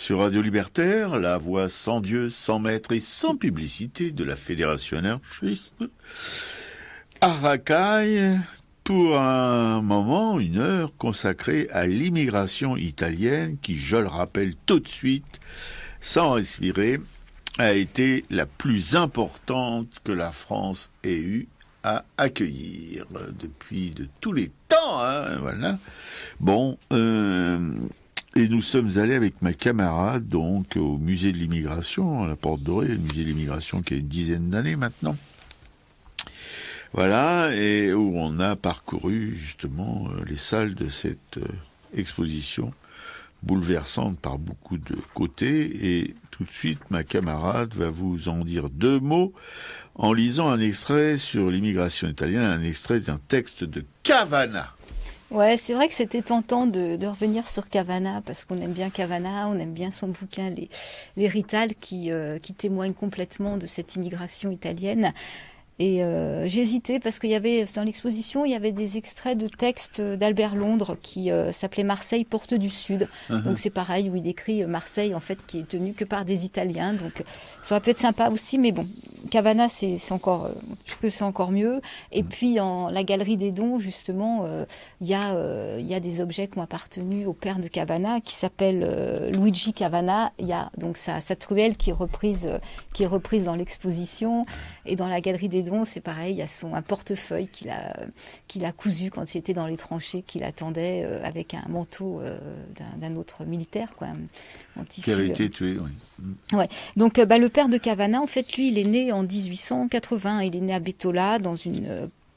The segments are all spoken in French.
Sur Radio Libertaire, la voix sans Dieu, sans maître et sans publicité de la Fédération anarchiste, Arakaï, pour un moment, une heure consacrée à l'immigration italienne qui, je le rappelle tout de suite, sans respirer, a été la plus importante que la France ait eu à accueillir depuis de tous les temps, hein, voilà. Bon, et nous sommes allés avec ma camarade donc au musée de l'immigration à la Porte Dorée, le musée de l'immigration qui a une dizaine d'années maintenant. Voilà, et où on a parcouru justement les salles de cette exposition bouleversante par beaucoup de côtés, et tout de suite ma camarade va vous en dire deux mots en lisant un extrait sur l'immigration italienne, un extrait d'un texte de Cavana. Ouais, c'est vrai que c'était tentant de revenir sur Cavana, parce qu'on aime bien Cavana, on aime bien son bouquin Les Rital, qui témoigne complètement de cette immigration italienne. Et j'ai hésité parce qu'il y avait dans l'exposition, il y avait des extraits de textes d'Albert Londres qui s'appelait Marseille, porte du Sud. Donc c'est pareil, où il décrit Marseille en fait qui est tenue que par des Italiens. Donc ça aurait pu être sympa aussi, mais bon, Cavana c'est encore, je trouve que c'est encore mieux. Et puis en la galerie des dons justement, il y a des objets qui ont appartenu au père de Cavana qui s'appelle Luigi Cavana. Il y a donc sa truelle qui est reprise dans l'exposition, et dans la galerie des dons, c'est pareil, il y a un portefeuille qu'il a cousu quand il était dans les tranchées, qu'il attendait avec un manteau d'un autre militaire, quoi, en tissu. Qui avait été tué, oui. Ouais. Donc, le père de Cavana, en fait, lui, il est né en 1880. Il est né à Bettola, dans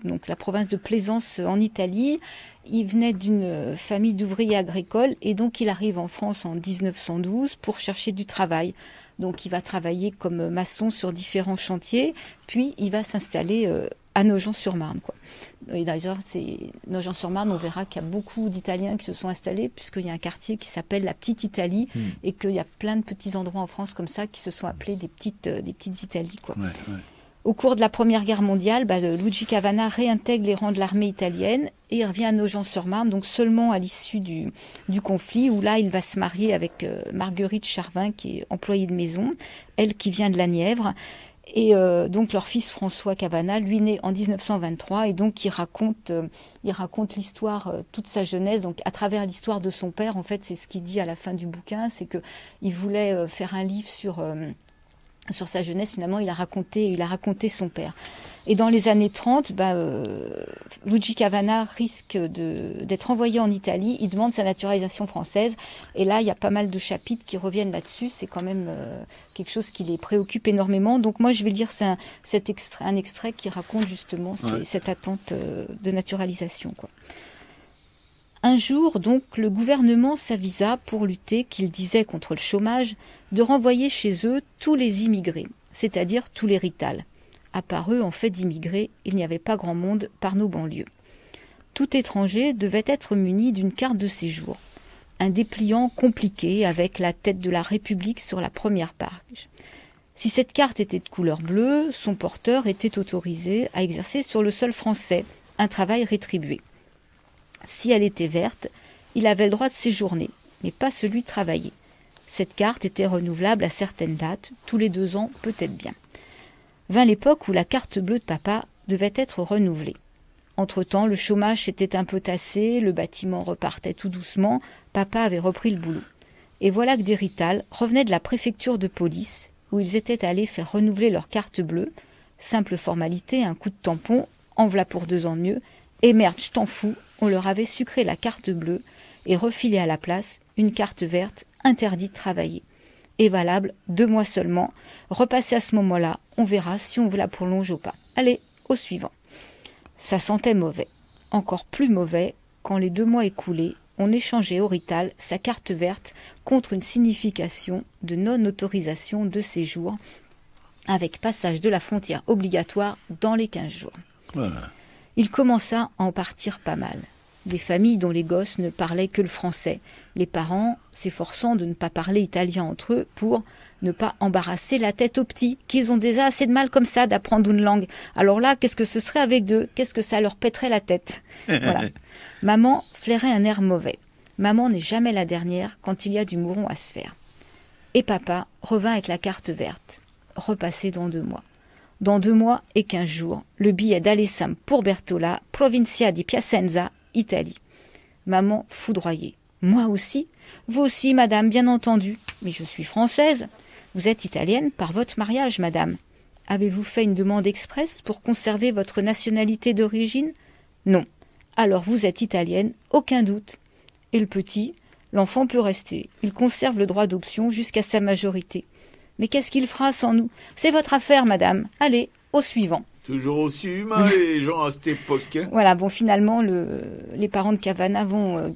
donc la province de Plaisance en Italie. Il venait d'une famille d'ouvriers agricoles, et donc il arrive en France en 1912 pour chercher du travail. Donc il va travailler comme maçon sur différents chantiers, puis il va s'installer à Nogent-sur-Marne, quoi. Et d'ailleurs, Nogent-sur-Marne, on verra qu'il y a beaucoup d'Italiens qui se sont installés, puisqu'il y a un quartier qui s'appelle la Petite Italie, et qu'il y a plein de petits endroits en France comme ça qui se sont appelés des petites Italies, quoi. Ouais. Au cours de la Première Guerre mondiale, Luigi Cavana réintègre les rangs de l'armée italienne et il revient à Nogent-sur-Marne, donc seulement à l'issue du conflit, où là il va se marier avec Marguerite Charvin, qui est employée de maison, elle qui vient de la Nièvre. Et donc leur fils François Cavana, lui, né en 1923, et donc il raconte l'histoire, toute sa jeunesse, donc à travers l'histoire de son père. En fait, c'est ce qu'il dit à la fin du bouquin, c'est que il voulait faire un livre sur sa jeunesse. Finalement, il a raconté son père. Et dans les années 30, Luigi Cavana risque d'être envoyé en Italie. Il demande sa naturalisation française. Et là, il y a pas mal de chapitres qui reviennent là-dessus. C'est quand même quelque chose qui les préoccupe énormément. Donc moi, je vais le dire, c'est un extrait qui raconte justement cette attente de naturalisation, quoi. Un jour, donc, le gouvernement s'avisa, pour lutter, qu'il disait, contre le chômage, de renvoyer chez eux tous les immigrés, c'est-à-dire tous les Rital. À part eux, en fait d'immigrés, il n'y avait pas grand monde par nos banlieues. Tout étranger devait être muni d'une carte de séjour, un dépliant compliqué avec la tête de la République sur la première page. Si cette carte était de couleur bleue, son porteur était autorisé à exercer sur le sol français un travail rétribué. Si elle était verte, il avait le droit de séjourner, mais pas celui de travailler. Cette carte était renouvelable à certaines dates, tous les 2 ans, peut-être bien. Vint l'époque où la carte bleue de papa devait être renouvelée. Entre-temps, le chômage s'était un peu tassé, le bâtiment repartait tout doucement, papa avait repris le boulot. Et voilà que des Rital revenaient de la préfecture de police, où ils étaient allés faire renouveler leur carte bleue. Simple formalité, un coup de tampon, en voilà pour 2 ans de mieux, et merde, je t'en fous, on leur avait sucré la carte bleue et refilé à la place une carte verte interdite de travailler. Et valable 2 mois seulement. Repassez à ce moment-là, on verra si on vous la prolonge ou pas. Allez, au suivant. Ça sentait mauvais. Encore plus mauvais quand les 2 mois écoulés, on échangeait au Rital sa carte verte contre une signification de non-autorisation de séjour avec passage de la frontière obligatoire dans les 15 jours. Voilà. Il commença à en partir pas mal. Des familles dont les gosses ne parlaient que le français, les parents s'efforçant de ne pas parler italien entre eux pour ne pas embarrasser la tête aux petits, qu'ils ont déjà assez de mal comme ça d'apprendre une langue. Alors là, qu'est-ce que ce serait avec deux? Qu'est-ce que ça leur pèterait la tête? Voilà. Maman flairait un air mauvais. Maman n'est jamais la dernière quand il y a du mouron à se faire. Et papa revint avec la carte verte. Repassez dans 2 mois. Dans 2 mois et 15 jours, le billet d'Alessam pour Bertola, Provincia di Piacenza, Italie. Maman foudroyée. Moi aussi? Vous aussi, madame, bien entendu. Mais je suis française. Vous êtes italienne par votre mariage, madame. Avez-vous fait une demande express pour conserver votre nationalité d'origine? Non. Alors vous êtes italienne, aucun doute. Et le petit? L'enfant peut rester. Il conserve le droit d'option jusqu'à sa majorité. Mais qu'est-ce qu'il fera sans nous? C'est votre affaire, madame. Allez, au suivant. Toujours aussi humains, les gens, à cette époque. Hein. Voilà, bon, finalement, les parents de Cavana vont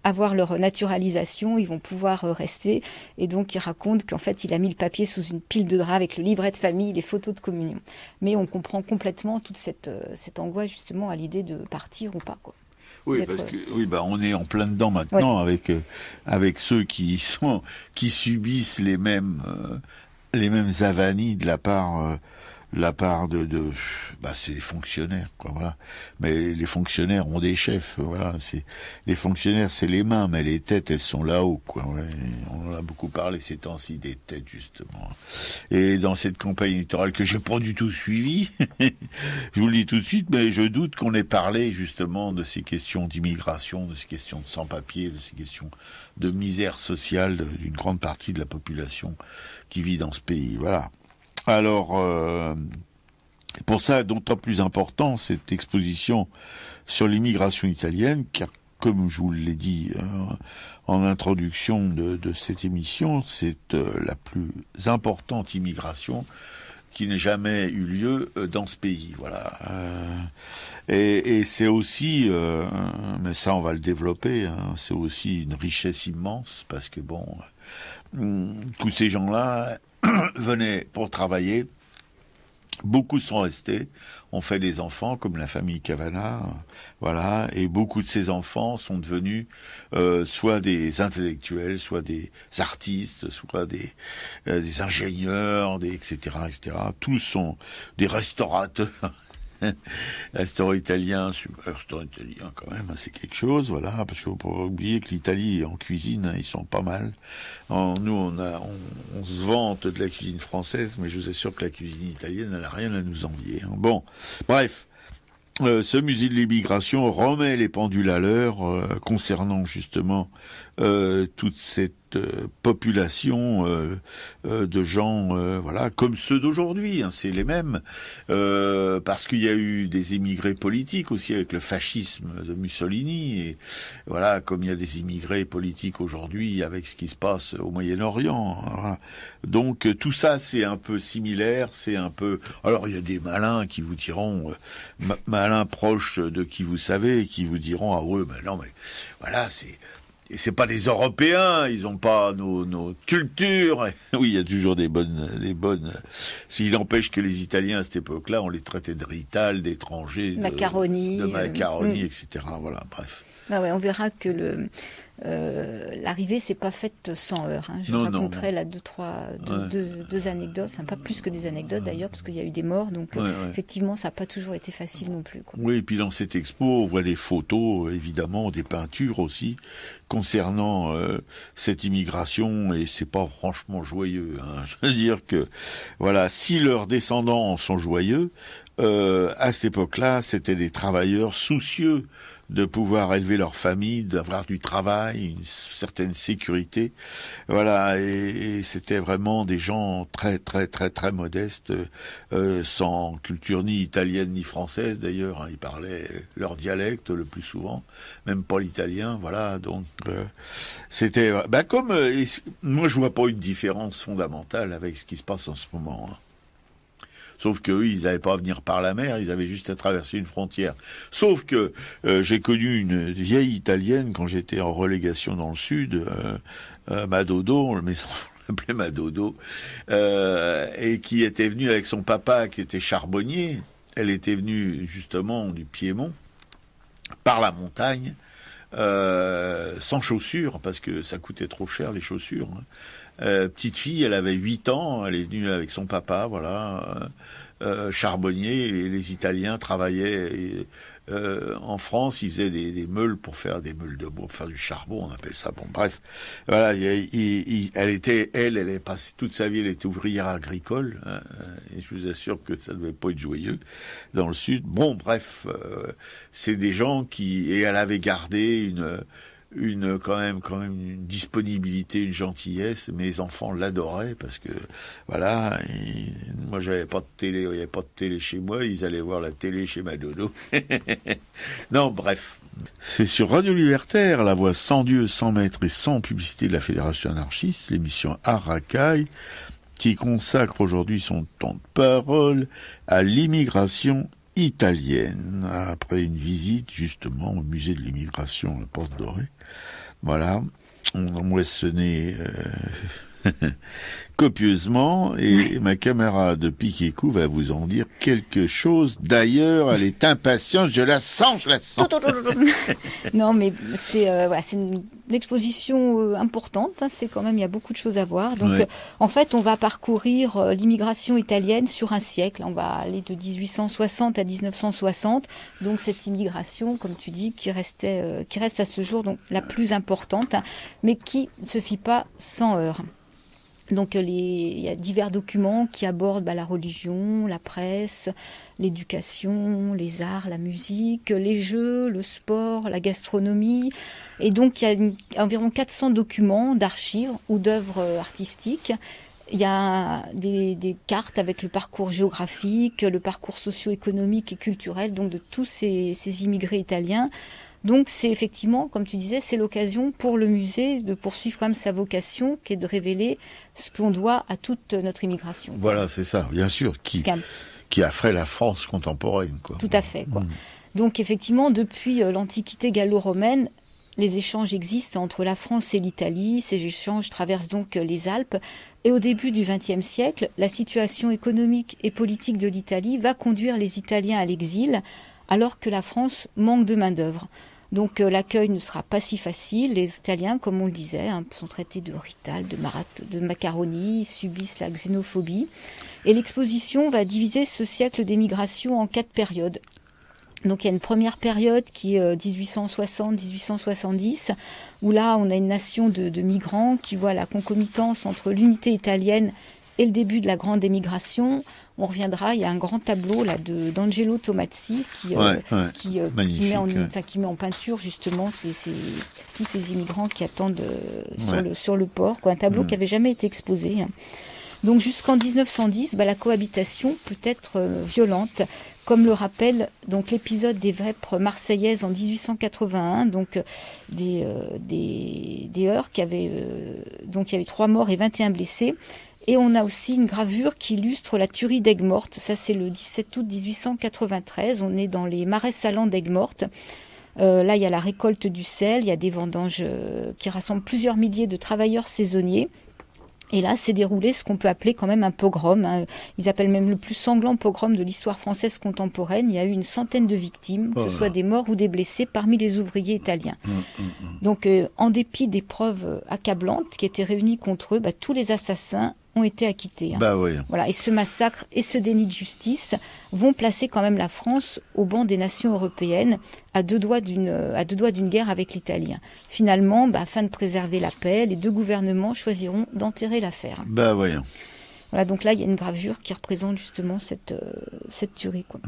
avoir leur naturalisation, ils vont pouvoir rester. Et donc, il raconte qu'en fait, il a mis le papier sous une pile de drap avec le livret de famille, les photos de communion. Mais on comprend complètement toute cette angoisse, justement, à l'idée de partir ou pas, quoi. Oui, parce que on est en plein dedans maintenant avec ceux qui subissent les mêmes avanies de la part c'est les fonctionnaires, quoi, voilà. Mais les fonctionnaires ont des chefs, voilà. Les fonctionnaires, c'est les mains, mais les têtes, elles sont là-haut, quoi. Ouais. On en a beaucoup parlé ces temps-ci des têtes, justement. Et dans cette campagne électorale que j'ai pas du tout suivie, je vous le dis tout de suite, mais je doute qu'on ait parlé, justement, de ces questions d'immigration, de ces questions de sans-papiers, de ces questions de misère sociale d'une grande partie de la population qui vit dans ce pays, voilà. Alors, pour ça, d'autant plus important, cette exposition sur l'immigration italienne, car, comme je vous l'ai dit en introduction de cette émission, c'est la plus importante immigration qui n'ait jamais eu lieu dans ce pays. Voilà. Et c'est aussi, mais ça on va le développer, hein, c'est aussi une richesse immense, parce que tous ces gens-là venaient pour travailler, beaucoup sont restés, ont fait des enfants, comme la famille Cavana, voilà, et beaucoup de ces enfants sont devenus soit des intellectuels, soit des artistes, soit des ingénieurs, etc., etc. Tous sont des restaurateurs. Restaurant italien quand même, c'est quelque chose, voilà, parce qu'il faut pas oublier que l'Italie en cuisine, ils sont pas mal. Nous, on se vante de la cuisine française, mais je vous assure que la cuisine italienne, elle n'a rien à nous envier. Hein. Bon, bref. Ce musée de l'immigration remet les pendules à l'heure concernant justement toute cette population de gens, voilà, comme ceux d'aujourd'hui, hein, c'est les mêmes, parce qu'il y a eu des immigrés politiques aussi avec le fascisme de Mussolini, et voilà, comme il y a des immigrés politiques aujourd'hui avec ce qui se passe au Moyen-Orient. Hein, voilà. Donc tout ça, c'est un peu similaire, c'est un peu. Alors il y a des malins qui vous diront, malins proches de qui vous savez, qui vous diront ah ouais, mais non, mais voilà, c'est pas des Européens, ils ont pas nos cultures. Oui, il y a toujours des bonnes. S'il n'empêche que les Italiens à cette époque-là, on les traitait de rital, d'étrangers, de macaroni, etc. Voilà, bref. Ah ouais, on verra que l'arrivée s'est pas faite sans heurts. Hein. Je raconterai là deux anecdotes, enfin pas plus que des anecdotes d'ailleurs, parce qu'il y a eu des morts, donc effectivement ça n'a pas toujours été facile non plus. Quoi. Oui, et puis dans cette expo, on voit des photos, évidemment, des peintures aussi concernant cette immigration, et c'est pas franchement joyeux. Hein. Je veux dire que voilà, si leurs descendants sont joyeux, à cette époque-là, c'était des travailleurs soucieux de pouvoir élever leur famille, d'avoir du travail, une certaine sécurité. Voilà, et c'était vraiment des gens très très très très modestes, sans culture ni italienne ni française d'ailleurs. Hein, ils parlaient leur dialecte le plus souvent, même pas l'italien. Voilà, donc c'était comme moi je vois pas une différence fondamentale avec ce qui se passe en ce moment. Hein. Sauf qu'eux, ils n'avaient pas à venir par la mer, ils avaient juste à traverser une frontière. Sauf que j'ai connu une vieille Italienne quand j'étais en relégation dans le sud, Madodo, mais on l'appelait Madodo, et qui était venue avec son papa qui était charbonnier. Elle était venue justement du Piémont, par la montagne, sans chaussures, parce que ça coûtait trop cher les chaussures. Hein. Petite fille, elle avait 8 ans, elle est venue avec son papa, voilà, charbonnier, et les Italiens travaillaient en France, ils faisaient des meules pour faire des meules de bois, pour faire du charbon, on appelle ça. Bon, bref, voilà, elle est passée toute sa vie, elle était ouvrière agricole, hein, et je vous assure que ça devait pas être joyeux dans le sud. Bon, bref, c'est des gens et elle avait gardé quand même une disponibilité, une gentillesse. Mes enfants l'adoraient parce que voilà, moi il y avait pas de télé chez moi, ils allaient voir la télé chez ma dodo. Non, bref. C'est sur Radio Libertaire, la voix sans Dieu, sans maître et sans publicité de la Fédération anarchiste, l'émission Art Racaille, qui consacre aujourd'hui son temps de parole à l'immigration italienne, après une visite justement au musée de l'immigration à la Porte Dorée. Voilà, on a moissonné copieusement, et ma camarade de Piquet-Cou va vous en dire quelque chose. D'ailleurs, elle est impatiente, je la sens. Non, mais c'est une exposition importante, hein, c'est quand même, il y a beaucoup de choses à voir. Donc, ouais. En fait, on va parcourir l'immigration italienne sur un siècle. On va aller de 1860 à 1960. Donc, cette immigration, comme tu dis, qui reste à ce jour donc la plus importante, hein, mais qui ne se fit pas sans heurts. Donc il y a divers documents qui abordent la religion, la presse, l'éducation, les arts, la musique, les jeux, le sport, la gastronomie. Et donc il y a environ 400 documents d'archives ou d'œuvres artistiques. Il y a des cartes avec le parcours géographique, le parcours socio-économique et culturel donc de tous ces immigrés italiens. Donc c'est effectivement, comme tu disais, c'est l'occasion pour le musée de poursuivre quand même sa vocation, qui est de révéler ce qu'on doit à toute notre immigration. Voilà, c'est ça, bien sûr, qui a fait la France contemporaine, quoi. Tout à fait, quoi. Donc effectivement, depuis l'Antiquité gallo-romaine, les échanges existent entre la France et l'Italie. Ces échanges traversent donc les Alpes. Et au début du XXe siècle, la situation économique et politique de l'Italie va conduire les Italiens à l'exil, alors que la France manque de main-d'œuvre. Donc l'accueil ne sera pas si facile. Les Italiens, comme on le disait, sont traités de rital, de macaroni, subissent la xénophobie. Et l'exposition va diviser ce siècle d'émigration en 4 périodes. Donc il y a une première période qui est 1860-1870, où là on a une nation de migrants qui voit la concomitance entre l'unité italienne et le début de la grande émigration. On reviendra, il y a un grand tableau là d'Angelo Tomazzi qui met en peinture justement tous ces immigrants qui attendent sur le port, quoi. Un tableau qui n'avait jamais été exposé. Donc jusqu'en 1910, la cohabitation peut être violente, comme le rappelle donc l'épisode des vêpres marseillaises en 1881, donc des heurts donc il y avait 3 morts et 21 blessés. Et on a aussi une gravure qui illustre la tuerie d'Aigues-Mortes. Ça, c'est le 17 août 1893. On est dans les marais salants d'Aigues-Mortes. Là, il y a la récolte du sel. Il y a des vendanges qui rassemblent plusieurs milliers de travailleurs saisonniers. Et là, s'est déroulé ce qu'on peut appeler quand même un pogrom, hein. Ils appellent même le plus sanglant pogrom de l'histoire française contemporaine. Il y a eu une centaine de victimes, que ce soit des morts ou des blessés, parmi les ouvriers italiens. Donc, en dépit des preuves accablantes qui étaient réunies contre eux, tous les assassins ont été acquittés. Hein. Oui. Voilà. Et ce massacre et ce déni de justice vont placer quand même la France au banc des nations européennes, à deux doigts d'une guerre avec l'Italie. Finalement, afin de préserver la paix, les 2 gouvernements choisiront d'enterrer l'affaire. Voyons. Voilà, donc là, il y a une gravure qui représente justement cette tuerie, quoi.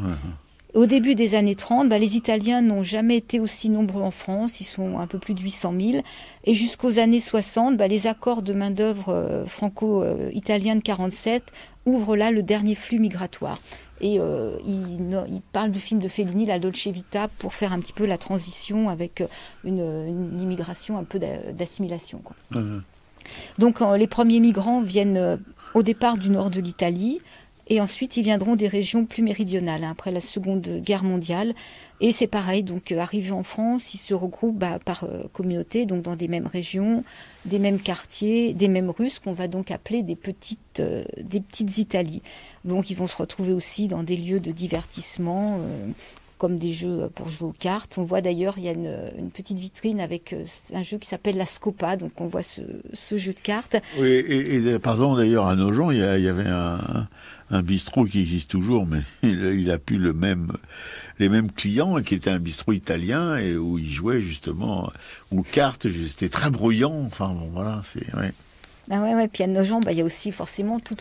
Au début des années 30, les Italiens n'ont jamais été aussi nombreux en France, ils sont un peu plus de 800 000. Et jusqu'aux années 60, les accords de main-d'œuvre franco-italiens de 47 ouvrent là le dernier flux migratoire. Et il parle du film de Fellini, La Dolce Vita, pour faire un petit peu la transition avec une immigration un peu d'assimilation, quoi. Donc les premiers migrants viennent au départ du nord de l'Italie. Et ensuite, ils viendront des régions plus méridionales, après la Seconde Guerre mondiale. Et c'est pareil, donc arrivés en France, ils se regroupent par communauté, donc dans des mêmes régions, des mêmes quartiers, des mêmes rues, qu'on va donc appeler des petites Italies. Donc ils vont se retrouver aussi dans des lieux de divertissement, comme des jeux pour jouer aux cartes. On voit d'ailleurs, il y a une petite vitrine avec un jeu qui s'appelle la Scopa, donc on voit ce jeu de cartes. Oui, et pardon, d'ailleurs, à Nogent, il y avait un bistrot qui existe toujours, mais il a plus les mêmes clients, qui était un bistrot italien, et où il jouait justement aux cartes. C'était très bruyant, enfin bon, voilà, ouais. Ah ouais, puis à Nogent, il y a aussi forcément tous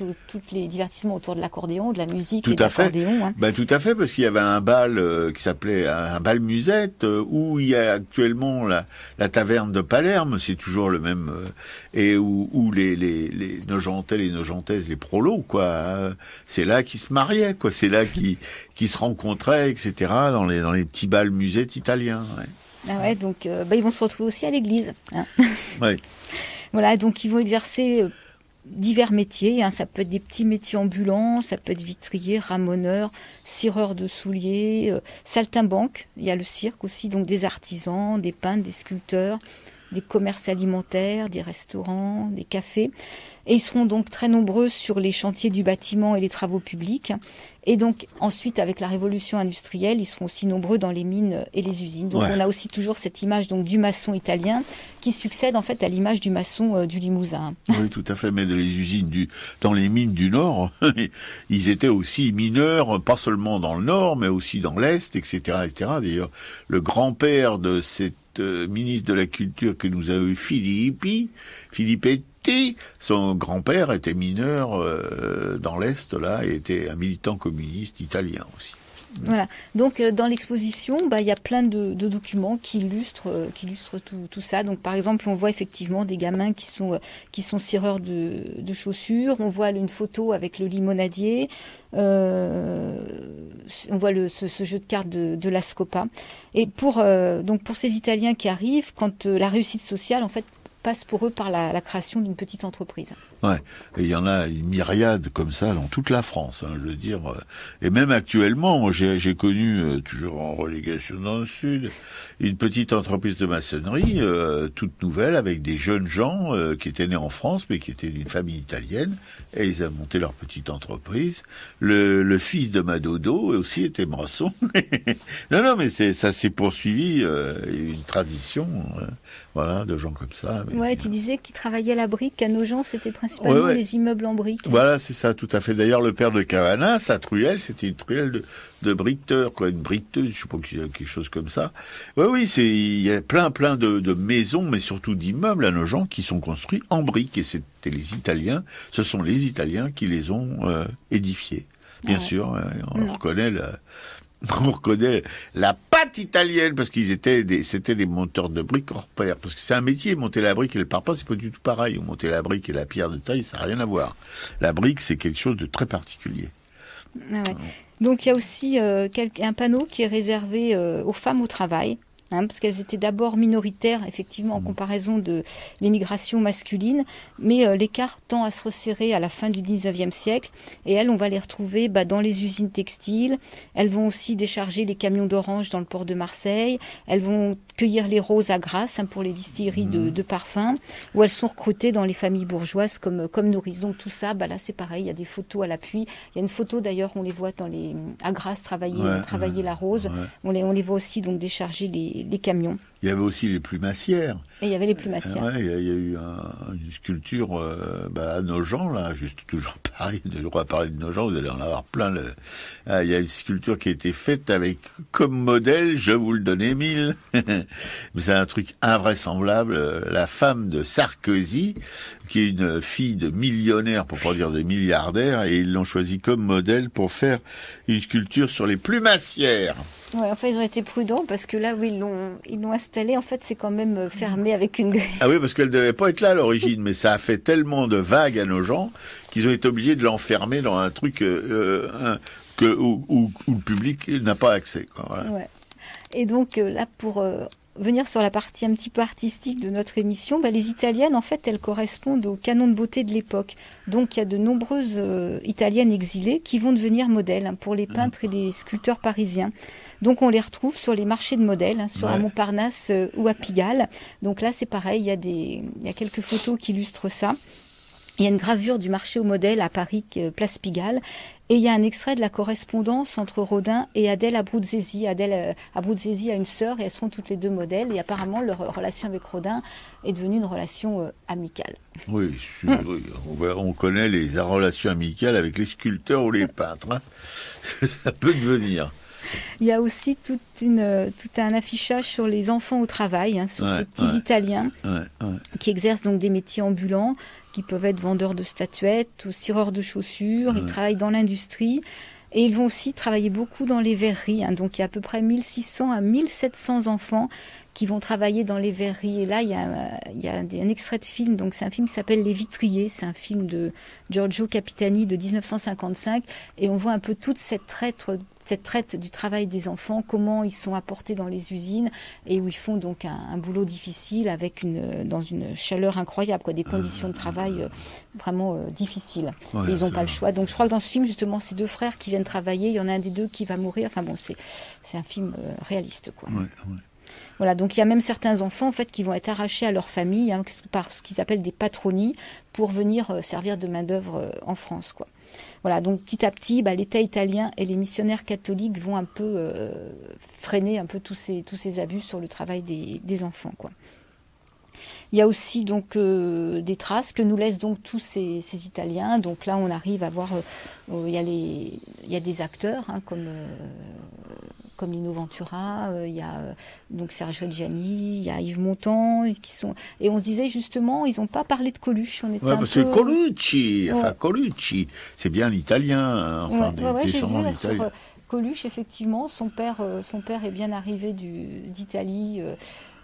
les divertissements autour de l'accordéon, de la musique tout et de l'accordéon. Hein. Tout à fait, parce qu'il y avait un bal qui s'appelait un bal musette, où il y a actuellement la taverne de Palerme, c'est toujours le même, et où les Nogentais, les Nogentaises, les prolos, quoi, c'est là qu'ils se mariaient, quoi, c'est là qu'ils se rencontraient, etc., dans les petits bals musettes italiens. Ouais. Ah ouais, donc ils vont se retrouver aussi à l'église. Hein. Ouais. Voilà, donc ils vont exercer divers métiers. Hein. Ça peut être des petits métiers ambulants, ça peut être vitrier, ramoneur, cireur de souliers, saltimbanque. Il y a le cirque aussi, donc des artisans, des peintres, des sculpteurs, des commerces alimentaires, des restaurants, des cafés. Et ils seront donc très nombreux sur les chantiers du bâtiment et les travaux publics. Et donc ensuite, avec la révolution industrielle, ils seront aussi nombreux dans les mines et les usines. Donc on a aussi toujours cette image donc du maçon italien qui succède en fait à l'image du maçon du Limousin. Oui, tout à fait. Mais dans les usines dans les mines du Nord, ils étaient aussi mineurs, pas seulement dans le Nord, mais aussi dans l'Est, etc., etc. D'ailleurs, le grand-père de cette ministre de la Culture que nous a eu, Filippetti, son grand-père était mineur dans l'Est, là, et était un militant communiste italien aussi. Voilà. Donc dans l'exposition, il y a plein de documents qui illustrent tout ça. Donc par exemple, on voit effectivement des gamins qui sont cireurs de chaussures. On voit une photo avec le limonadier. On voit ce jeu de cartes de la Scopa. Et pour ces Italiens qui arrivent, quand la réussite sociale en fait passe pour eux par la création d'une petite entreprise. Ouais, et il y en a une myriade comme ça dans toute la France, hein, je veux dire. Et même actuellement, moi j'ai connu, toujours en relégation dans le Sud, une petite entreprise de maçonnerie, toute nouvelle, avec des jeunes gens qui étaient nés en France, mais qui étaient d'une famille italienne, et ils ont monté leur petite entreprise. Le fils de Madodo aussi était maçon. Non, mais ça s'est poursuivi, une tradition, voilà, de gens comme ça. Ouais, tu disais qu'ils travaillaient à la brique, à Nogent, c'était principalement les immeubles en briques. Voilà, c'est ça, tout à fait. D'ailleurs, le père de Cavana, sa truelle, c'était une truelle de briqueteur, quoi, une briqueteuse, je sais pas, quelque chose comme ça. Oui, il y a plein de maisons, mais surtout d'immeubles à Nogent qui sont construits en briques, et c'était ce sont les Italiens qui les ont édifiés. Bien sûr, on reconnaît la patte italienne, parce c'était des monteurs de briques hors pair, parce que c'est un métier, monter la brique et le parpaing, c'est pas du tout pareil. Monter la brique et la pierre de taille, ça n'a rien à voir. La brique, c'est quelque chose de très particulier. Ah ouais. Donc il y a aussi un panneau qui est réservé aux femmes au travail. Parce qu'elles étaient d'abord minoritaires, effectivement, en comparaison de l'émigration masculine, mais l'écart tend à se resserrer à la fin du 19e siècle, et elles, on va les retrouver dans les usines textiles. Elles vont aussi décharger les camions d'oranges dans le port de Marseille, elles vont cueillir les roses à Grasse pour les distilleries de parfums, ou elles sont recrutées dans les familles bourgeoises comme nourrices. Donc tout ça, là c'est pareil, il y a des photos à l'appui. Il y a une photo d'ailleurs, on les voit à Grasse travailler la rose. Ouais. On les voit aussi donc décharger les camions. Il y avait aussi les plumassières. Et il y avait les plumassières. Il y a eu une sculpture à Nogent, là, juste toujours pareil, on va parler de Nogent, vous allez en avoir plein. Il y a une sculpture qui a été faite avec, comme modèle, je vous le donne, Émile, c'est un truc invraisemblable, la femme de Sarkozy, qui est une fille de millionnaire, pour pas dire de milliardaire, et ils l'ont choisie comme modèle pour faire une sculpture sur les plumassières. Ouais, enfin, ils ont été prudents parce que là où ils l'ont installé, en fait, c'est quand même fermé avec une grille. Ah oui, parce qu'elle devait pas être là à l'origine, mais ça a fait tellement de vagues à nos gens qu'ils ont été obligés de l'enfermer dans un truc où le public n'a pas accès, quoi. Voilà. Ouais. Et donc là, pour venir sur la partie un petit peu artistique de notre émission, les Italiennes, en fait, elles correspondent au canon de beauté de l'époque. Donc, il y a de nombreuses Italiennes exilées qui vont devenir modèles pour les peintres et les sculpteurs parisiens. Donc, on les retrouve sur les marchés de modèles, à Montparnasse ou à Pigalle. Donc là, c'est pareil, il y a quelques photos qui illustrent ça. Il y a une gravure du marché aux modèles à Paris, place Pigalle. Et il y a un extrait de la correspondance entre Rodin et Adèle Abruzesi. Adèle Abruzesi a une sœur et elles seront toutes les deux modèles. Et apparemment, leur relation avec Rodin est devenue une relation amicale. Oui, on connaît les relations amicales avec les sculpteurs ou les peintres. Hein. Ça peut devenir. Il y a aussi tout un affichage sur les enfants au travail, sur ces petits Italiens qui exercent donc des métiers ambulants, qui peuvent être vendeurs de statuettes ou cireurs de chaussures. Ils travaillent dans l'industrie et ils vont aussi travailler beaucoup dans les verreries. Donc il y a à peu près 1600 à 1700 enfants qui vont travailler dans les verreries. Et là, il y a un extrait de film. Donc c'est un film qui s'appelle Les Vitriers. C'est un film de Giorgio Capitani de 1955. Et on voit un peu toute cette traite du travail des enfants, comment ils sont apportés dans les usines et où ils font donc un boulot difficile dans une chaleur incroyable, des conditions de travail vraiment difficiles. Ouais, et ils n'ont pas le choix. Donc je crois que dans ce film, justement, ces deux frères qui viennent travailler, il y en a un des deux qui va mourir. Enfin bon, c'est un film réaliste, quoi. Ouais. Voilà, donc il y a même certains enfants en fait qui vont être arrachés à leur famille par ce qu'ils appellent des patronies pour venir servir de main-d'œuvre en France, quoi. Voilà, donc petit à petit, l'État italien et les missionnaires catholiques vont un peu freiner un peu tous ces abus sur le travail des enfants, quoi. Il y a aussi donc des traces que nous laissent donc tous ces Italiens. Donc là, on arrive à voir, il y a des acteurs comme Lino Ventura, il y a donc Serge Reggiani, il y a Yves Montand, et on se disait justement, ils n'ont pas parlé de Coluche. C'est Colucci, Colucci, c'est bien l'italien, des descendants d'Italie. Coluche, effectivement, son père est bien arrivé d'Italie.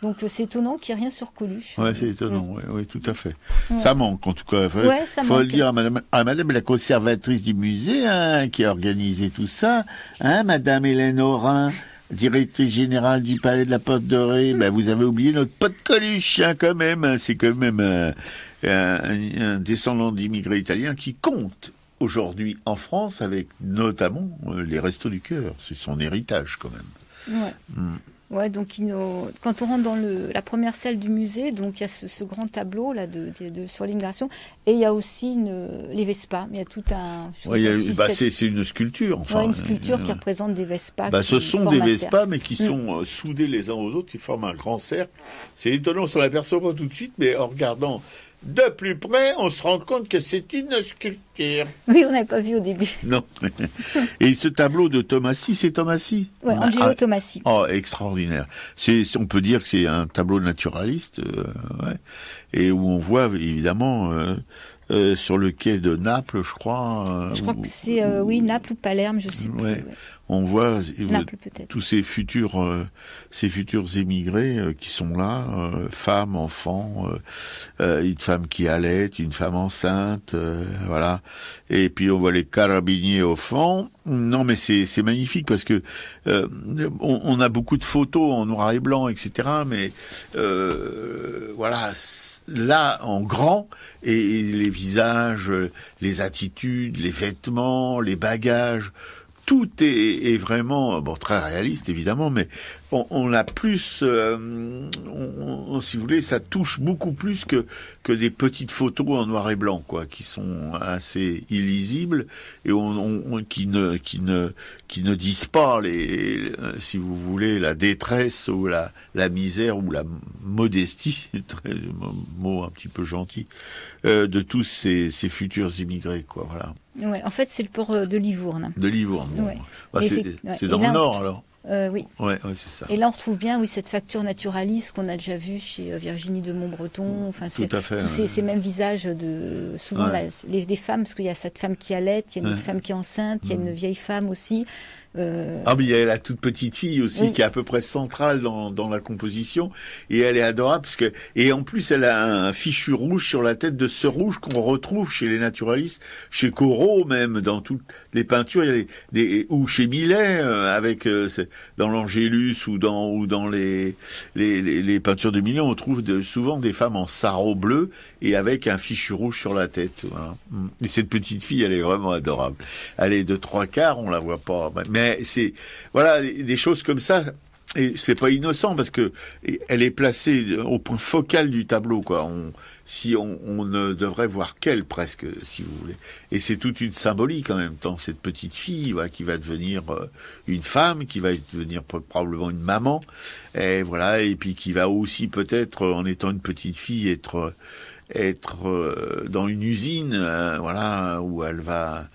Donc c'est étonnant qu'il n'y ait rien sur Coluche. Oui, c'est étonnant, oui, tout à fait. Ouais. Ça manque en tout cas. Il faut le dire à madame la conservatrice du musée qui a organisé tout ça, madame Hélène Aurin, directrice générale du Palais de la Porte Dorée. Vous avez oublié notre pote Coluche quand même. C'est quand même un descendant d'immigrés italiens qui compte aujourd'hui en France avec notamment les Restos du Cœur. C'est son héritage quand même. Ouais. Ouais, donc quand on rentre dans la première salle du musée, donc il y a ce grand tableau là sur l'immigration, et il y a aussi les Vespas. Il y a tout un. C'est une sculpture. Une sculpture qui représente des Vespas. Ce sont des Vespas, mais qui sont soudés les uns aux autres, qui forment un grand cercle. C'est étonnant, on ne l'aperçoit pas tout de suite, mais en regardant de plus près, on se rend compte que c'est une sculpture. Oui, on n'avait pas vu au début. Non. Et ce tableau de Tomassi, c'est Tomassi ? Oui, Angelo Tomassi. Oh, extraordinaire. On peut dire que c'est un tableau naturaliste, et où on voit évidemment sur le quai de Naples, je crois. Je crois que c'est Naples ou Palerme, je sais plus. On voit Naples, tous ces futurs émigrés qui sont là, femmes, enfants, une femme qui allait, une femme enceinte, voilà. Et puis on voit les carabiniers au fond. Non, mais c'est magnifique parce que on a beaucoup de photos en noir et blanc, etc. Mais voilà. Là, en grand, et les visages, les attitudes, les vêtements, les bagages, tout est vraiment très réaliste évidemment, mais on a plus, si vous voulez, ça touche beaucoup plus que des petites photos en noir et blanc, qui sont assez illisibles et qui ne disent pas si vous voulez, la détresse ou la misère ou la modestie, mot un petit peu gentil, de tous ces futurs immigrés, voilà. Ouais, en fait, c'est le port de Livourne. De Livourne. Ouais. C'est dans le Nord, alors. Oui. Ouais, c'est ça. Et là, on retrouve bien, cette facture naturaliste qu'on a déjà vue chez Virginie de Montbreton. Enfin, tout à fait. Tous ces mêmes visages souvent des femmes, parce qu'il y a cette femme qui allait, il y a une autre femme qui est enceinte, il y a une vieille femme aussi. Mais il y a la toute petite fille aussi qui est à peu près centrale dans la composition, et elle est adorable et en plus elle a un fichu rouge sur la tête, de ce rouge qu'on retrouve chez les naturalistes, chez Corot même, dans toutes les peintures, il y a ou chez Millet avec dans l'Angélus ou dans les peintures de Millet, on trouve souvent des femmes en sarrau bleu et avec un fichu rouge sur la tête. Voilà. Et cette petite fille, elle est vraiment adorable. Elle est de 3/4, on la voit pas, mais c'est des choses comme ça. Et c'est pas innocent parce que elle est placée au point focal du tableau, quoi. On ne devrait voir qu'elle presque, si vous voulez. Et c'est toute une symbolique en même temps. Cette petite fille, voilà, qui va devenir une femme, qui va devenir probablement une maman, et voilà, et puis qui va aussi peut-être, en étant une petite fille, être dans une usine, voilà, où elle va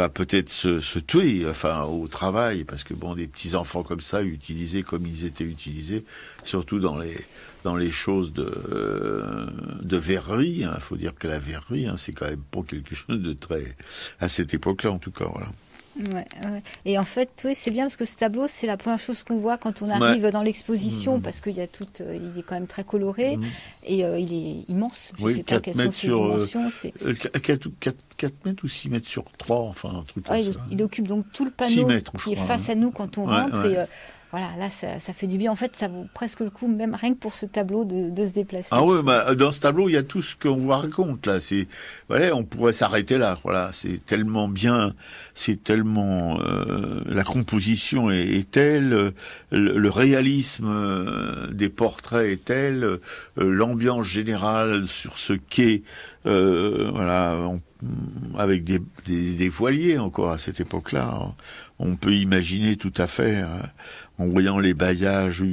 peut-être se tuer, enfin, au travail, parce que bon, des petits enfants comme ça, utilisés comme ils étaient utilisés, surtout dans les choses de verrerie, hein. Faut dire que la verrerie, hein, c'est quand même pas quelque chose de très, à cette époque-là, en tout cas, voilà. Ouais. Et en fait, oui, c'est bien parce que ce tableau, c'est la première chose qu'on voit quand on arrive dans l'exposition, parce qu'il y a il est quand même très coloré et il est immense. Je sais pas quelles sont ses dimensions. 4 mètres ou 6 mètres sur 3, enfin un truc comme ça. Il occupe donc tout le panneau qui est face à nous quand on rentre. Ouais. Et voilà, là, ça fait du bien. En fait, ça vaut presque le coup, même rien que pour ce tableau, de se déplacer. Ah oui, dans ce tableau, il y a tout ce qu'on vous raconte, là. Voilà, on pourrait s'arrêter là. Voilà, c'est tellement bien, la composition est telle, le réalisme des portraits est tel, l'ambiance générale sur ce quai, voilà, avec des voiliers encore à cette époque-là. On peut imaginer tout à fait, en voyant les baillages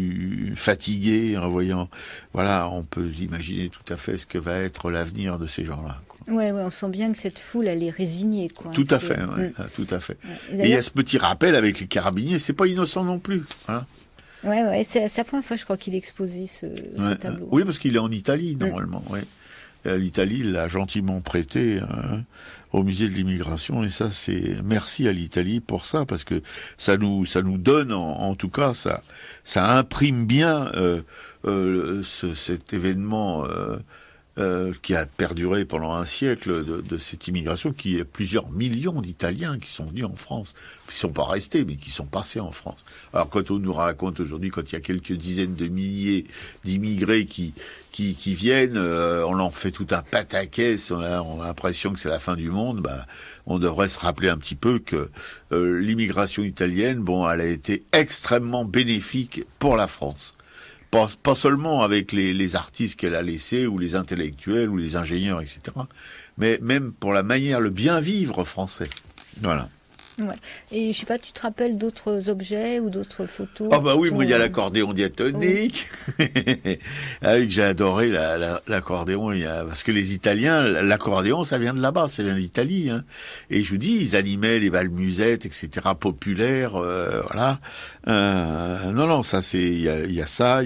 fatigués, en voyant, voilà, on peut imaginer tout à fait ce que va être l'avenir de ces gens-là, quoi. Ouais, on sent bien que cette foule, elle est résignée, quoi. Tout à fait, tout à fait. Ouais. Et il y a ce petit rappel avec les carabiniers, c'est pas innocent non plus, voilà. Ouais, c'est la première fois, je crois, qu'il est exposé, ce tableau. Oui, parce qu'il est en Italie, normalement, ouais. L'Italie l'a gentiment prêté au musée de l'immigration, et ça, c'est merci à l'Italie pour ça, parce que ça nous donne, en tout cas, ça imprime bien cet événement qui a perduré pendant un siècle de cette immigration, qui est plusieurs millions d'Italiens qui sont venus en France, qui sont pas restés, mais qui sont passés en France. Alors quand on nous raconte aujourd'hui, quand il y a quelques dizaines de milliers d'immigrés qui viennent, on en fait tout un pataquès, on a l'impression que c'est la fin du monde. Bah, on devrait se rappeler un petit peu que l'immigration italienne, bon, elle a été extrêmement bénéfique pour la France. Pas seulement avec les artistes qu'elle a laissés, ou les intellectuels, ou les ingénieurs, etc., mais même pour la manière, le bien-vivre français. Voilà. Ouais. Et je sais pas, tu te rappelles d'autres objets ou d'autres photos? Ah bah oui, moi il y a l'accordéon diatonique. Ah oui, que j'ai adoré l'accordéon, parce que les Italiens, l'accordéon, ça vient de là-bas, ça vient d'Italie, hein. Et je vous dis, ils animaient les bals musettes, etc., populaires, voilà. Non, ça c'est, il y a ça,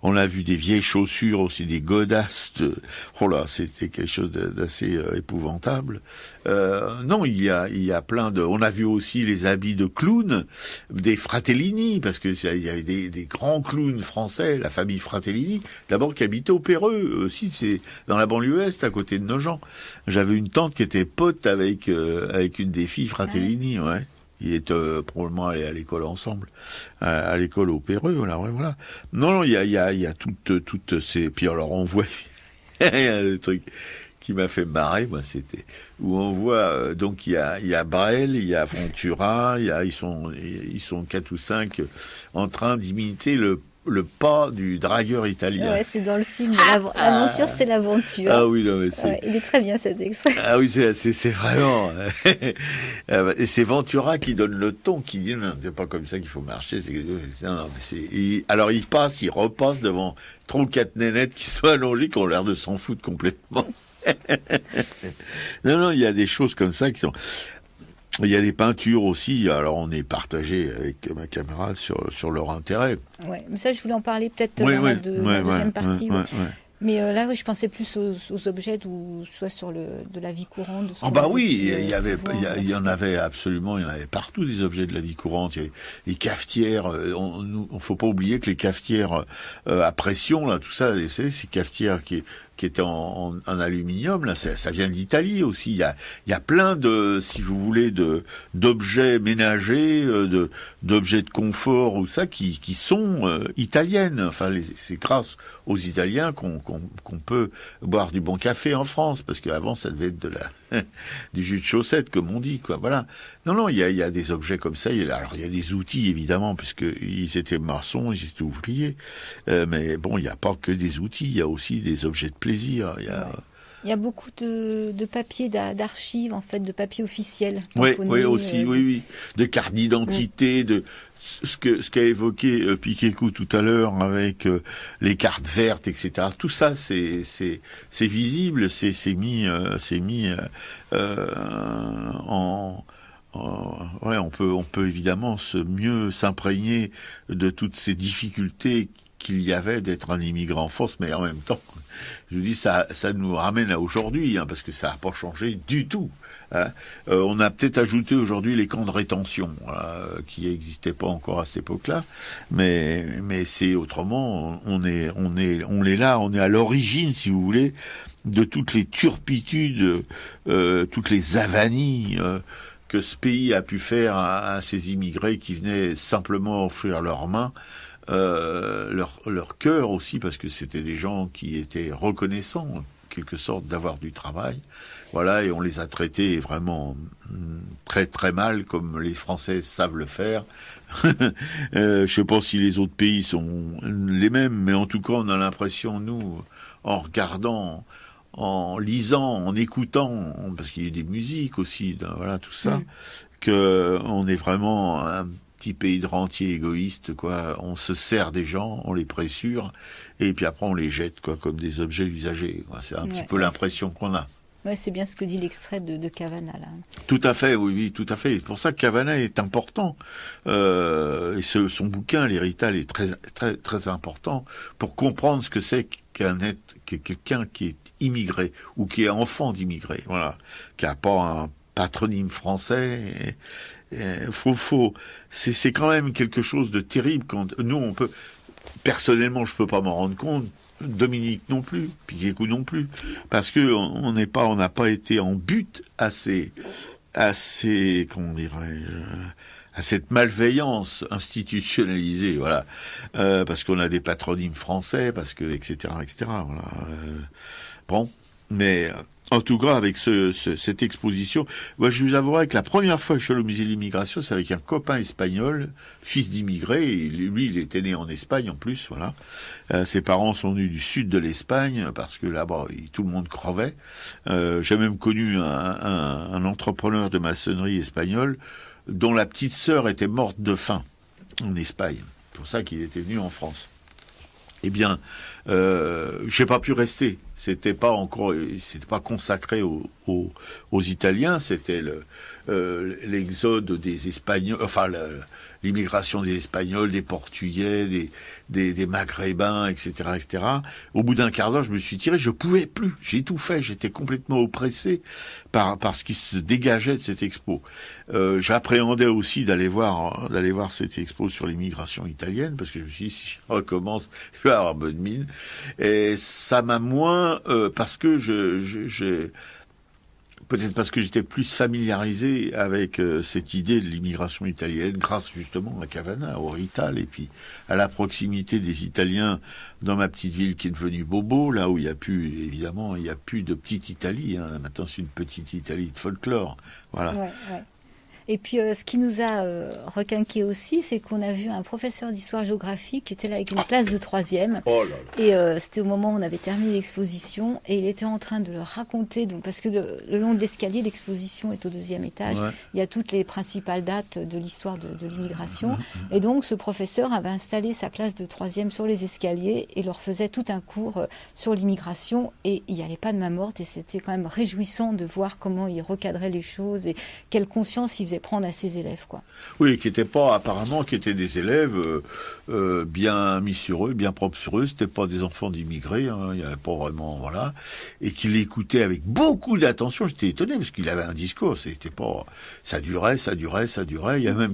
on a vu des vieilles chaussures aussi, des godasses. Oh là, c'était quelque chose d'assez épouvantable. Non, il y a plein on a vu aussi les habits de clowns, des Fratellini, parce que il y avait des grands clowns français, la famille Fratellini, d'abord qui habitait au Perreux, aussi, c'est dans la banlieue est, à côté de Nogent. J'avais une tante qui était pote avec une des filles Fratellini, ouais. Ils étaient probablement allés à l'école ensemble, à l'école au Perreux, voilà. Non, il y a toutes ces, puis alors on voit, il y a des trucs qui m'a fait marrer, moi, c'était où on voit donc il y a Brel, il y a Ventura, ils sont 4 ou 5 en train d'imiter le pas du dragueur italien. Ouais, c'est dans le film. L'aventure, c'est l'aventure. Ah oui, non, mais il est très bien cet extrait. Ah oui, c'est vraiment. Et c'est Ventura qui donne le ton, qui dit non, c'est pas comme ça qu'il faut marcher. Alors il repasse devant 3 ou 4 nénettes qui sont allongées, qui ont l'air de s'en foutre complètement. Non, il y a des choses comme ça qui sont. Il y a des peintures aussi. Alors on est partagé avec ma camarade sur leur intérêt. Ouais, mais ça je voulais en parler peut-être dans la deuxième partie. Ouais. Mais là, je pensais plus aux objets, soit sur de la vie courante. Ah bah oui, il y en avait absolument, il y en avait partout des objets de la vie courante. Il y avait les cafetières. On faut pas oublier que les cafetières à pression, là, tout ça, ces cafetières qui étaient en aluminium, là, ça vient d'Italie aussi. Il y a plein de, si vous voulez, d'objets ménagers, d'objets de confort ou ça qui sont italiennes. Enfin, c'est grâce aux Italiens qu'on qu'on peut boire du bon café en France, parce qu'avant ça devait être du jus de chaussette, comme on dit, quoi. Voilà. Non, il y a des objets comme ça. Alors il y a des outils évidemment, puisque ils étaient maçons, ils étaient ouvriers. Mais bon, il n'y a pas que des outils. Il y a aussi des objets de plaisir. Il y a beaucoup de papiers d'archives, en fait, de papiers officiels. Oui, aussi, oui. De cartes d'identité, de ce qu'a évoqué Piquet-Cou tout à l'heure avec les cartes vertes, etc. Tout ça, c'est visible, c'est mis en on peut évidemment mieux s'imprégner de toutes ces difficultés qu'il y avait d'être un immigrant en France, mais en même temps, je vous dis, ça nous ramène à aujourd'hui, parce que ça n'a pas changé du tout. On a peut-être ajouté aujourd'hui les camps de rétention, qui n'existaient pas encore à cette époque-là, mais c'est autrement, on est là, on est à l'origine, si vous voulez, de toutes les turpitudes, toutes les avanies que ce pays a pu faire à ces immigrés qui venaient simplement offrir leurs mains, leur cœur aussi, parce que c'était des gens qui étaient reconnaissants, en quelque sorte, d'avoir du travail. Voilà, et on les a traités vraiment très très mal, comme les Français savent le faire. Je sais pas si les autres pays sont les mêmes, mais en tout cas, on a l'impression, nous, en regardant, en lisant, en écoutant, parce qu'il y a des musiques aussi, voilà, tout ça, que on est vraiment un petit pays de rentiers égoïstes, quoi. On se sert des gens, on les pressure, et puis après on les jette, quoi, comme des objets usagés. C'est un petit peu l'impression qu'on a. Ouais, c'est bien ce que dit l'extrait de Cavana, là. Tout à fait, oui, tout à fait. C'est pour ça que Cavana est important. Et son bouquin, l'Héritage, est très, très, très important pour comprendre ce que c'est quelqu'un qui est immigré, ou qui est enfant d'immigré, voilà. Qui n'a pas un patronyme français. C'est quand même quelque chose de terrible quand nous personnellement, je peux pas m'en rendre compte, Dominique non plus, Piquet-Cou non plus, parce que on n'a pas été en but à comment dirais-je, à cette malveillance institutionnalisée, voilà, parce qu'on a des patronymes français, parce que etc. Voilà. Bon, mais en tout cas, avec cette exposition, moi, je vous avouerai que la première fois que je suis allé au musée de l'immigration, c'est avec un copain espagnol, fils d'immigré, et lui, il était né en Espagne en plus, voilà. Ses parents sont venus du sud de l'Espagne, parce que là-bas, tout le monde crevait. J'ai même connu un entrepreneur de maçonnerie espagnol, dont la petite sœur était morte de faim en Espagne. C'est pour ça qu'il était venu en France. Eh bien, j'ai pas pu rester. C'était pas consacré aux Italiens. C'était l'exode des Espagnols, enfin l'immigration des Espagnols, des Portugais, des Maghrébins, etc., etc. Au bout d'un quart d'heure, je me suis tiré. Je pouvais plus. J'ai tout fait. J'étais complètement oppressé par ce qui se dégageait de cette expo. J'appréhendais aussi d'aller voir cette expo sur l'immigration italienne, parce que je me suis dit, si je recommence, je vais avoir bonne mine. Et ça m'a moins, parce que peut-être parce que j'étais plus familiarisé avec cette idée de l'immigration italienne, grâce justement à Cavana, au Rital, et puis à la proximité des Italiens dans ma petite ville qui est devenue Bobo, là où il y a plus de petite Italie, maintenant c'est une petite Italie de folklore, voilà. Ouais. Et puis, ce qui nous a requinqué aussi, c'est qu'on a vu un professeur d'histoire-géographie qui était là avec une classe de 3e. Oh là là. Et c'était au moment où on avait terminé l'exposition. Et il était en train de leur raconter, donc, parce que le long de l'escalier, l'exposition est au 2e étage. Ouais. Il y a toutes les principales dates de l'histoire de l'immigration. Et donc, ce professeur avait installé sa classe de 3e sur les escaliers et leur faisait tout un cours sur l'immigration. Et il n'y avait pas de main morte. Et c'était quand même réjouissant de voir comment il recadrait les choses et quelle conscience il faisait prendre à ses élèves, quoi. Oui, qui étaient des élèves bien mis sur eux, bien propres sur eux. C'était pas des enfants d'immigrés, il y avait pas vraiment, voilà, et qui l'écoutaient avec beaucoup d'attention. J'étais étonné parce qu'il avait un discours. C'était pas, ça durait. Il y a même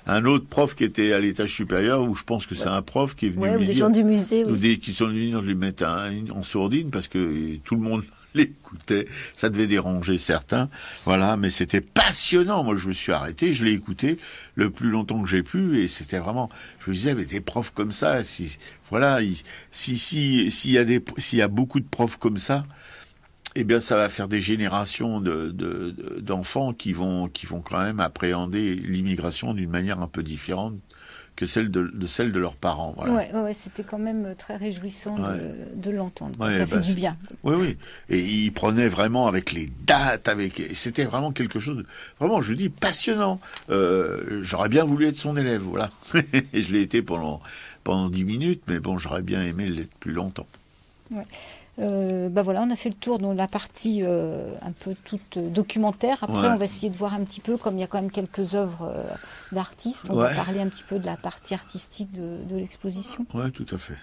un autre prof qui était à l'étage supérieur, où je pense que c'est un prof qui est venu lui ou des dire, gens du musée, ou qui sont venus lui mettre en sourdine parce que tout le monde l'écoutais. Ça devait déranger certains, voilà, mais c'était passionnant. Moi, je me suis arrêté, je l'ai écouté le plus longtemps que j'ai pu, et c'était vraiment, je me disais, mais des profs comme ça, voilà, s'il y a beaucoup de profs comme ça, eh bien, ça va faire des générations d'enfants qui vont quand même appréhender l'immigration d'une manière un peu différente que celle de leurs parents. Voilà. Ouais, c'était quand même très réjouissant de l'entendre. Ouais, ça fait du bien. Oui. Et il prenait vraiment avec les dates, c'était vraiment quelque chose de, vraiment, je dis, passionnant. J'aurais bien voulu être son élève, voilà. Et je l'ai été pendant 10 minutes, mais bon, j'aurais bien aimé l'être plus longtemps. Ouais. Voilà, on a fait le tour de la partie un peu toute documentaire. Après, on va essayer de voir un petit peu, comme il y a quand même quelques œuvres d'artistes, on va parler un petit peu de la partie artistique de l'exposition. Ouais, tout à fait.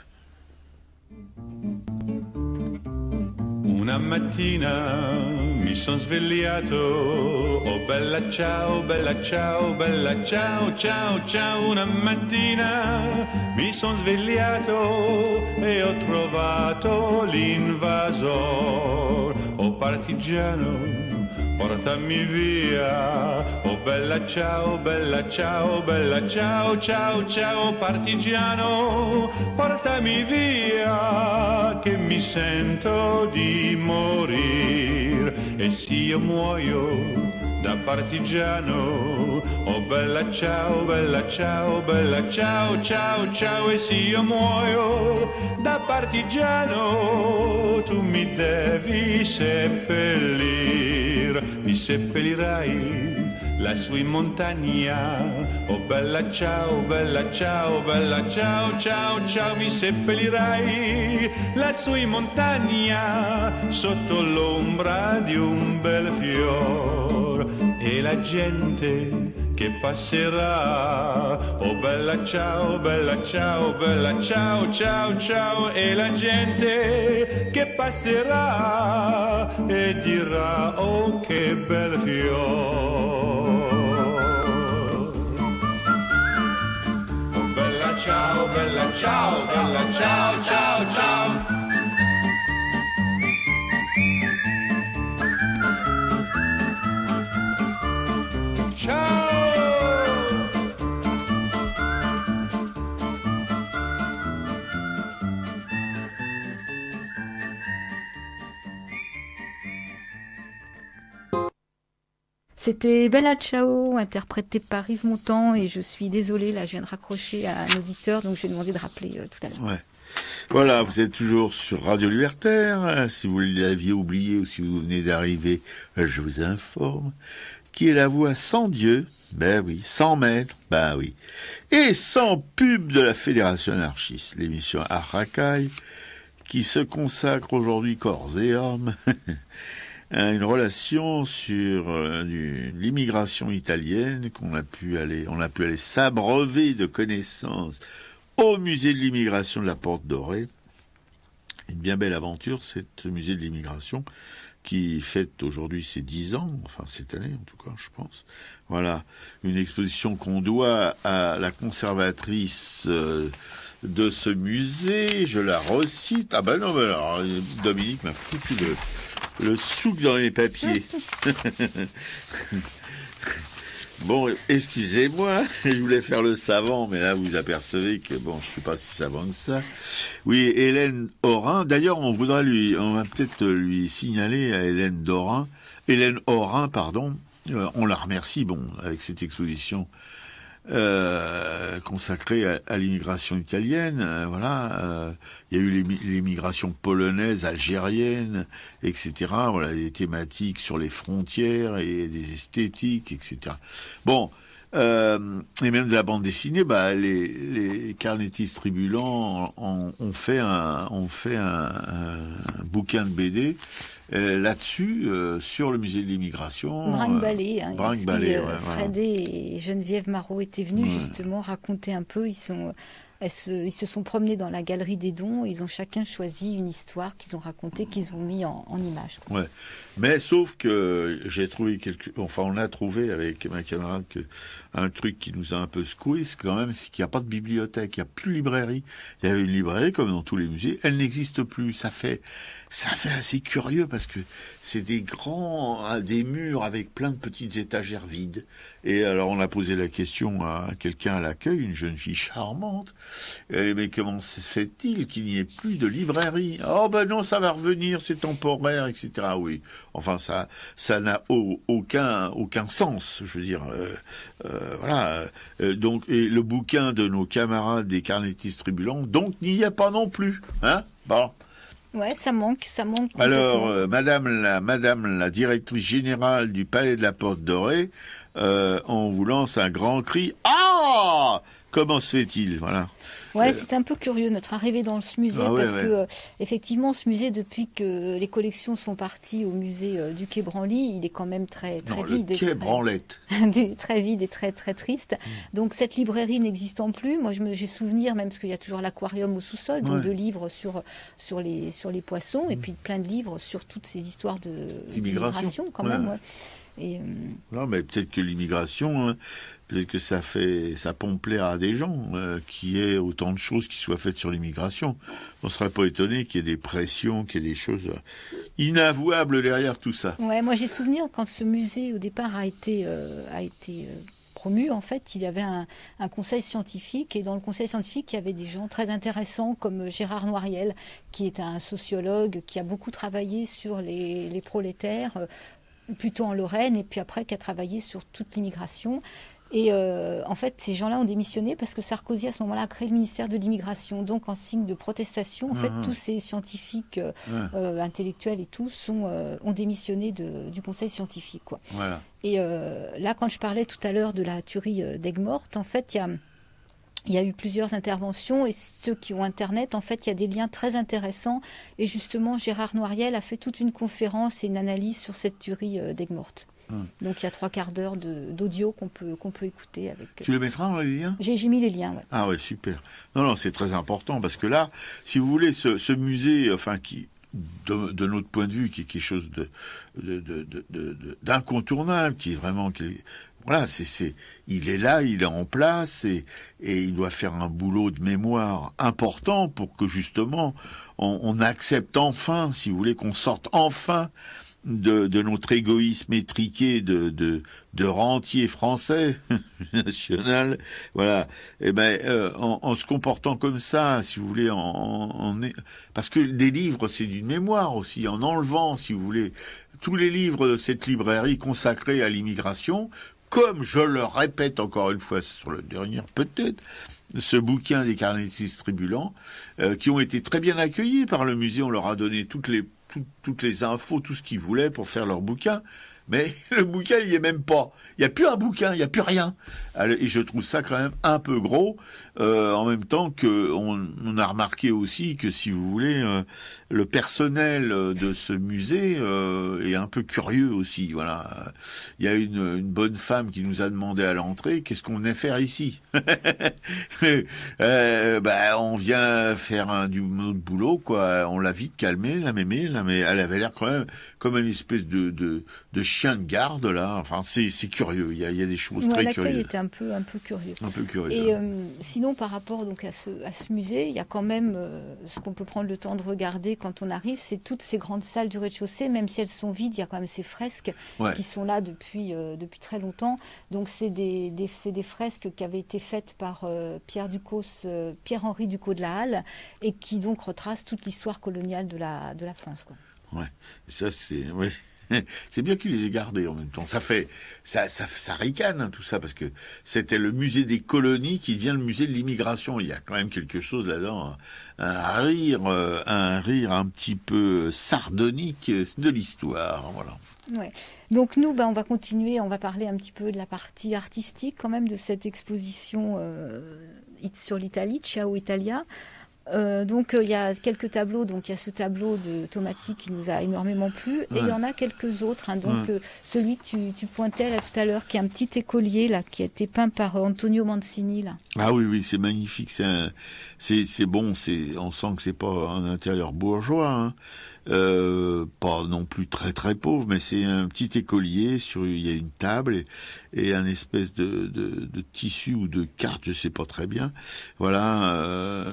Una mattina mi son svegliato, oh bella ciao, bella ciao, bella ciao, ciao, ciao. Una mattina mi son svegliato e ho trovato l'invasor, oh partigiano, portami via, oh bella ciao, bella ciao, bella ciao, ciao, ciao, partigiano, portami via, che mi sento di morir, e se io muoio da partigiano, oh bella ciao, bella ciao, bella ciao, ciao, ciao, e se io muoio da partigiano, tu mi devi seppellir, mi seppellirai lassù in montagna, oh bella ciao, bella ciao, bella ciao, ciao, ciao, mi seppellirai lassù in montagna, sotto l'ombra di un bel fior, e la gente che passerà, oh bella ciao, bella ciao, bella ciao, ciao, ciao, e la gente che passerà e dirà, oh che bel fior. Oh bella ciao, bella ciao, bella ciao, ciao, ciao. C'était Bella Ciao, interprétée par Yves Montand, et je suis désolée, là je viens de raccrocher à un auditeur, donc je vais demander de rappeler tout à l'heure. Ouais. Voilà, vous êtes toujours sur Radio Libertaire. Si vous l'aviez oublié ou si vous venez d'arriver, je vous informe. Qui est la voix sans Dieu, ben oui, sans maître, ben oui, et sans pub de la Fédération anarchiste, l'émission Arracaille, qui se consacre aujourd'hui corps et âme à une relation sur l'immigration italienne on a pu aller s'abreuver de connaissances au musée de l'immigration de la Porte Dorée. Une bien belle aventure, cette musée de l'immigration, qui fête aujourd'hui ses 10 ans, enfin cette année en tout cas, je pense. Voilà, une exposition qu'on doit à la conservatrice de ce musée, je la recite. Ah ben non, ben alors, Dominique m'a foutu le souk dans les papiers. Bon, excusez-moi, je voulais faire le savant, mais là vous apercevez que bon, je suis pas si savant que ça. Oui, Hélène Orin. D'ailleurs, on va peut-être lui signaler à Hélène Orin, pardon. On la remercie, bon, avec cette exposition consacrée à l'immigration italienne. Voilà, il y a eu l'immigration polonaise, algérienne, etc. Voilà, des thématiques sur les frontières et des esthétiques, etc. Bon, et même de la bande dessinée, bah les carnétistes tribulants ont fait un bouquin de BD là-dessus, sur le musée de l'immigration. Brinque-Ballé, ouais, Fred et Geneviève Marot étaient venus justement raconter un peu. Ils se sont promenés dans la galerie des dons. Ils ont chacun choisi une histoire qu'ils ont racontée, qu'ils ont mis en image. Ouais. Mais sauf que on a trouvé avec ma camarade un truc qui nous a un peu secoué, c'est quand même, c'est qu'il n'y a pas de bibliothèque, il n'y a plus de librairie. Il y avait une librairie comme dans tous les musées, elle n'existe plus. Ça fait ça fait assez curieux parce que c'est des murs avec plein de petites étagères vides. Et alors on a posé la question à quelqu'un à l'accueil, une jeune fille charmante. Mais comment se fait-il qu'il n'y ait plus de librairie? Oh ben non, ça va revenir, c'est temporaire, etc. Oui, enfin ça n'a aucun sens. Je veux dire, voilà. Donc et le bouquin de nos camarades des carnétistes tribulants, donc n'y a pas non plus, hein? Bon. Ouais, ça manque. Alors, madame la directrice générale du Palais de la Porte Dorée, on vous lance un grand cri. Ah! Comment se fait-il? Voilà. Ouais, c'est un peu curieux notre arrivée dans ce musée parce que effectivement ce musée, depuis que les collections sont parties au musée du Quai Branly, il est quand même très vide. Le Quai Branlette. Très vide et très triste. Donc cette librairie n'existant plus, moi j'ai souvenir même parce qu'il y a toujours l'aquarium au sous-sol, donc de livres sur les poissons et puis plein de livres sur toutes ces histoires d'immigration quand même. Ouais. Et non, mais peut-être que l'immigration, hein, peut-être que ça pompe l'air à des gens, qu'il y ait autant de choses qui soient faites sur l'immigration. On ne serait pas étonné qu'il y ait des pressions, qu'il y ait des choses inavouables derrière tout ça. Ouais, moi j'ai souvenir quand ce musée au départ a été promu, en fait, il y avait un conseil scientifique et dans le conseil scientifique, il y avait des gens très intéressants comme Gérard Noiriel, qui est un sociologue qui a beaucoup travaillé sur les prolétaires, plutôt en Lorraine, et puis après qui a travaillé sur toute l'immigration. Et en fait, ces gens-là ont démissionné parce que Sarkozy, à ce moment-là, a créé le ministère de l'immigration. Donc, en signe de protestation, en fait, tous ces scientifiques, intellectuels et tout, ont démissionné du conseil scientifique, quoi. Voilà. Et là, quand je parlais tout à l'heure de la tuerie d'Aigues-Mortes, en fait, il y a eu plusieurs interventions et ceux qui ont Internet, en fait, il y a des liens très intéressants. Et justement, Gérard Noiriel a fait toute une conférence et une analyse sur cette tuerie d'Aigues-Mortes. Donc il y a 3/4 d'heure d'audio qu'on peut écouter avec. Tu le mettras dans les liens? J'ai mis les liens. Ouais. Ah ouais, super. Non, c'est très important parce que là, si vous voulez, ce musée, enfin qui, de notre point de vue, qui est quelque chose d'incontournable, qui est vraiment, voilà, il est là, il est en place et il doit faire un boulot de mémoire important pour que justement on accepte enfin, si vous voulez, qu'on sorte enfin de notre égoïsme étriqué de rentier français national, voilà. Et en se comportant comme ça, si vous voulez, parce que des livres c'est d'une mémoire aussi, en enlevant, si vous voulez, tous les livres de cette librairie consacrés à l'immigration, comme je le répète encore une fois sur le dernier peut-être, ce bouquin des carnétistes tribulants, qui ont été très bien accueillis par le musée, on leur a donné toutes les infos, tout ce qu'ils voulaient pour faire leur bouquin, mais le bouquin, il n'y est même pas. Il n'y a plus un bouquin, il n'y a plus rien. Et je trouve ça quand même un peu gros, en même temps que on a remarqué aussi que, si vous voulez, le personnel de ce musée est un peu curieux aussi. Voilà, il y a une bonne femme qui nous a demandé à l'entrée qu'est-ce qu'on venait faire ici. On vient faire du boulot, quoi. On l'a vite calmée, la mémé, là, mais elle avait l'air quand même comme une espèce de chien de garde là. Enfin, c'est curieux. Il y a des choses très curieuses. L'accueil était un peu curieux. Un peu curieux. Et sinon, par rapport donc à ce musée, il y a quand même ce qu'on peut prendre le temps de regarder quand on arrive, c'est toutes ces grandes salles du rez-de-chaussée, même si elles sont vides, il y a quand même ces fresques qui sont là depuis très longtemps. Donc c'est des fresques qui avaient été faites par Pierre-Henri Ducos de la Halle et qui donc retracent toute l'histoire coloniale de la France, quoi. Ouais, ça c'est c'est bien qu'il les ait gardés en même temps. Ça ricane, hein, tout ça, parce que c'était le musée des colonies qui devient le musée de l'immigration. Il y a quand même quelque chose là-dedans, un rire un petit peu sardonique de l'histoire, voilà. Ouais. Donc nous, on va continuer, on va parler un petit peu de la partie artistique quand même de cette exposition sur l'Italie, Ciao Italia. Donc il y a quelques tableaux, donc il y a ce tableau de Tomasi qui nous a énormément plu et il y en a quelques autres, hein, donc celui que tu pointais là tout à l'heure, qui est un petit écolier là, qui a été peint par Antonio Mancini là. Ah oui, c'est magnifique, c'est bon, on sent que c'est pas un intérieur bourgeois, hein. Pas non plus très très pauvre, mais c'est un petit écolier, il y a une table et un espèce de tissu ou de carte, je sais pas très bien. Voilà,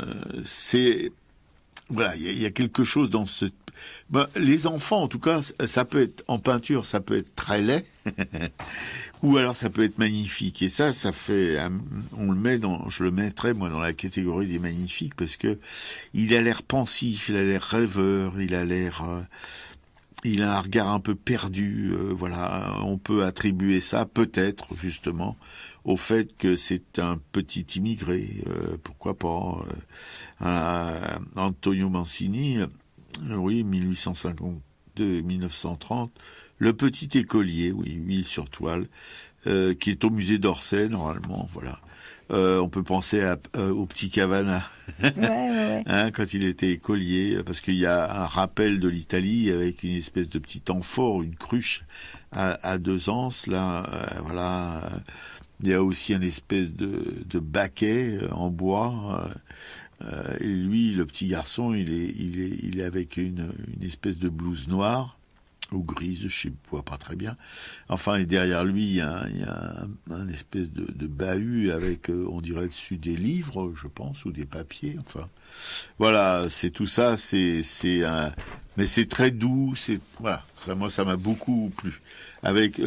c'est voilà, il y a quelque chose dans ce... les enfants, en tout cas, ça peut être en peinture, ça peut être très laid, ou alors ça peut être magnifique. Et ça fait, je le mettrais moi dans la catégorie des magnifiques parce que il a l'air pensif, il a l'air rêveur, il a un regard un peu perdu. Voilà, on peut attribuer ça peut-être justement au fait que c'est un petit immigré. Pourquoi pas Antonio Mancini. Oui, 1852-1930, le petit écolier, oui, sur toile, qui est au musée d'Orsay, normalement, voilà. On peut penser au petit Cavana, ouais. Hein, quand il était écolier, parce qu'il y a un rappel de l'Italie avec une espèce de petit amphore, une cruche à 2 anses, là, voilà. Il y a aussi une espèce de baquet en bois. Et lui, le petit garçon, il est avec une espèce de blouse noire ou grise, je ne vois pas très bien. Enfin, et derrière lui, il y a un espèce de bahut avec, on dirait dessus des livres, je pense, ou des papiers. Enfin, voilà, c'est tout ça. Mais c'est très doux. Voilà, moi, ça m'a beaucoup plu. Avec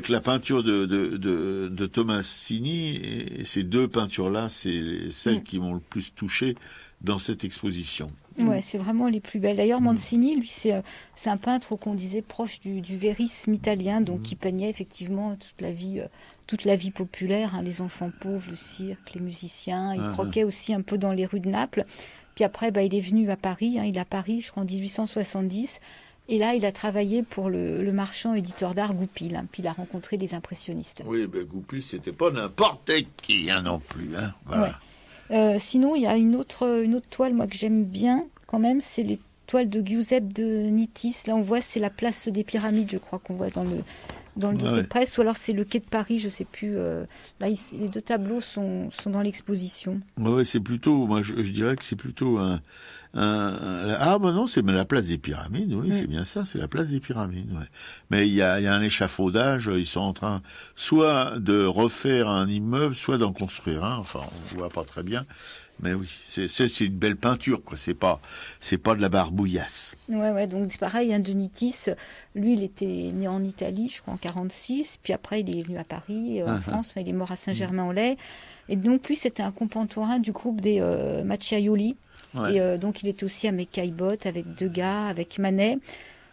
la peinture de Tomasini, et ces 2 peintures-là, c'est celles qui m'ont le plus touché dans cette exposition. Ouais, c'est vraiment les plus belles. D'ailleurs, Mancini, lui, c'est un peintre qu'on disait proche du vérisme italien, donc qui peignait effectivement toute la vie populaire, hein, les enfants pauvres, le cirque, les musiciens. Il croquait aussi un peu dans les rues de Naples. Puis après, il est venu à Paris. Hein, il est à Paris, je crois, en 1870. Et là, il a travaillé pour le marchand éditeur d'art Goupil. Hein, puis il a rencontré des impressionnistes. Oui, Goupil, c'était pas n'importe qui, hein, non plus. Hein, voilà. Ouais. Sinon, il y a une autre toile, moi, que j'aime bien, quand même, c'est les toiles de Giuseppe de Nitis. Là, on voit, c'est la place des Pyramides, je crois, qu'on voit dans le dossier de presse, ou alors c'est le quai de Paris, je ne sais plus. Là, les 2 tableaux sont dans l'exposition. Ouais, c'est plutôt, moi, je dirais que c'est plutôt non, c'est la place des Pyramides, oui, c'est bien ça, c'est la place des Pyramides, ouais. Mais il y a un échafaudage, ils sont en train soit de refaire un immeuble, soit d'en construire un, enfin, on voit pas très bien. Mais oui, c'est une belle peinture, quoi. C'est pas de la barbouillasse. Ouais, donc c'est pareil, hein, de Nitis, lui, il était né en Italie, je crois, en 46, puis après, il est venu à Paris, en France, il est mort à Saint-Germain-en-Laye. Et donc, lui, c'était un contemporain du groupe des Macchiaioli. Ouais. Et donc, il était aussi avec Caillebotte, avec Degas, avec Manet.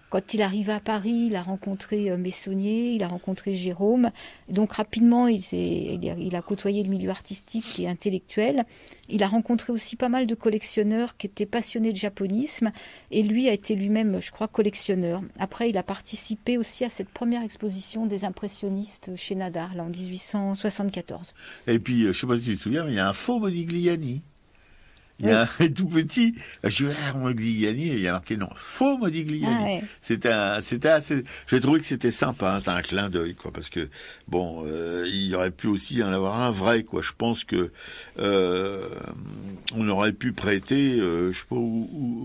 Quand il arrive à Paris, il a rencontré Meissonier, il a rencontré Gérôme. Donc rapidement, il a côtoyé le milieu artistique et intellectuel. Il a rencontré aussi pas mal de collectionneurs qui étaient passionnés de japonisme. Et lui a été lui-même, je crois, collectionneur. Après, il a participé aussi à cette première exposition des impressionnistes chez Nadar, là, en 1874. Et puis, je ne sais pas si tu te souviens, il y a un faux Modigliani. Il y a un tout petit, Modigliani, il y a marqué non, faux Modigliani. Ah ouais. C'était assez, j'ai trouvé que c'était sympa, hein, c'était un clin d'œil, quoi, parce que, bon, il y aurait pu aussi en avoir un vrai, quoi. Je pense que, on aurait pu prêter, je sais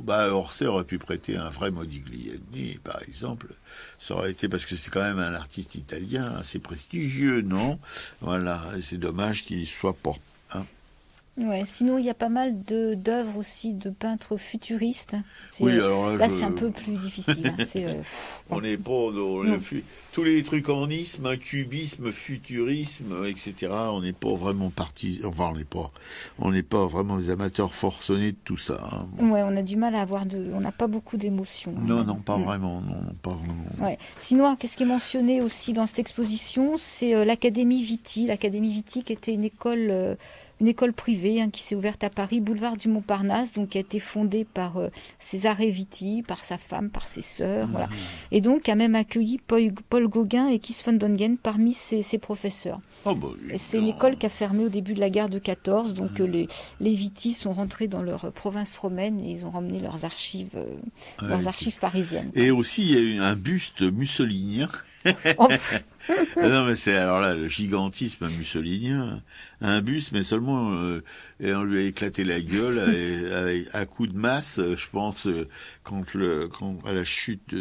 pas Orsay aurait pu prêter un vrai Modigliani, par exemple. Ça aurait été, parce que c'est quand même un artiste italien assez prestigieux, non? Voilà. Et c'est dommage qu'il soit pas, hein. Ouais, sinon il y a pas mal d'œuvres aussi de peintres futuristes. Oui, alors là c'est un peu plus difficile. Hein, on n'est pas dans tous les trucs en isme, cubisme, futurisme, etc. On n'est pas vraiment partis. Enfin, on n'est pas vraiment des amateurs forcenés de tout ça. Hein. Bon. Ouais, on a du mal à avoir on n'a pas beaucoup d'émotions. Non, pas vraiment, non, pas vraiment. Ouais. Sinon, qu'est-ce qui est mentionné aussi dans cette exposition, c'est l'Académie Viti. L'Académie Viti qui était une école privée, hein, qui s'est ouverte à Paris, boulevard du Montparnasse, donc qui a été fondée par Cesare Viti, par sa femme, par ses sœurs, voilà. Et donc a même accueilli Paul Gauguin et Kees van Dongen parmi ses professeurs. Et c'est une école qui a fermé au début de la guerre de 14, donc les Viti sont rentrés dans leur province romaine et ils ont ramené leurs archives parisiennes. Et aussi il y a eu un buste mussolinien. Non, mais c'est alors là le gigantisme mussolinien, un buste, mais seulement et on lui a éclaté la gueule à coups de masse, je pense, quand à la chute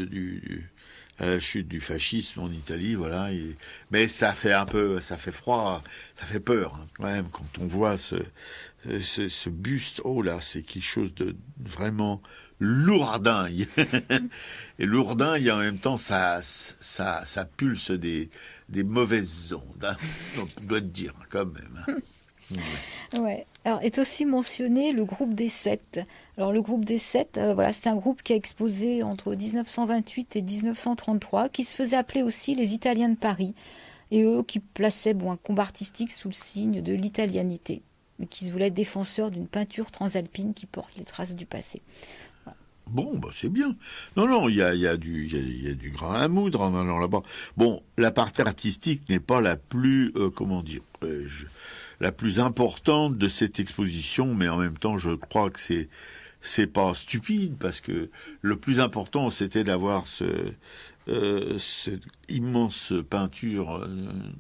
la chute du fascisme en Italie, voilà. Mais ça fait froid, ça fait peur hein, quand même quand on voit ce buste. Oh là, c'est quelque chose de vraiment lourdingue. Et lourdingue, en même temps, ça pulse des mauvaises ondes. Hein, on doit te dire quand même. Hein. Ouais. Alors, est aussi mentionné le groupe des Sept. Alors, le groupe des Sept, voilà, c'est un groupe qui a exposé entre 1928 et 1933, qui se faisait appeler aussi les Italiens de Paris, et eux qui plaçaient un combat artistique sous le signe de l'italianité, mais qui se voulaient défenseurs d'une peinture transalpine qui porte les traces du passé. Voilà. Bon, bah c'est bien. Non, il y a du grain à moudre en allant là-bas. Bon, la partie artistique n'est pas la plus, la plus importante de cette exposition, mais en même temps, je crois que c'est pas stupide, parce que le plus important, c'était d'avoir cette immense peinture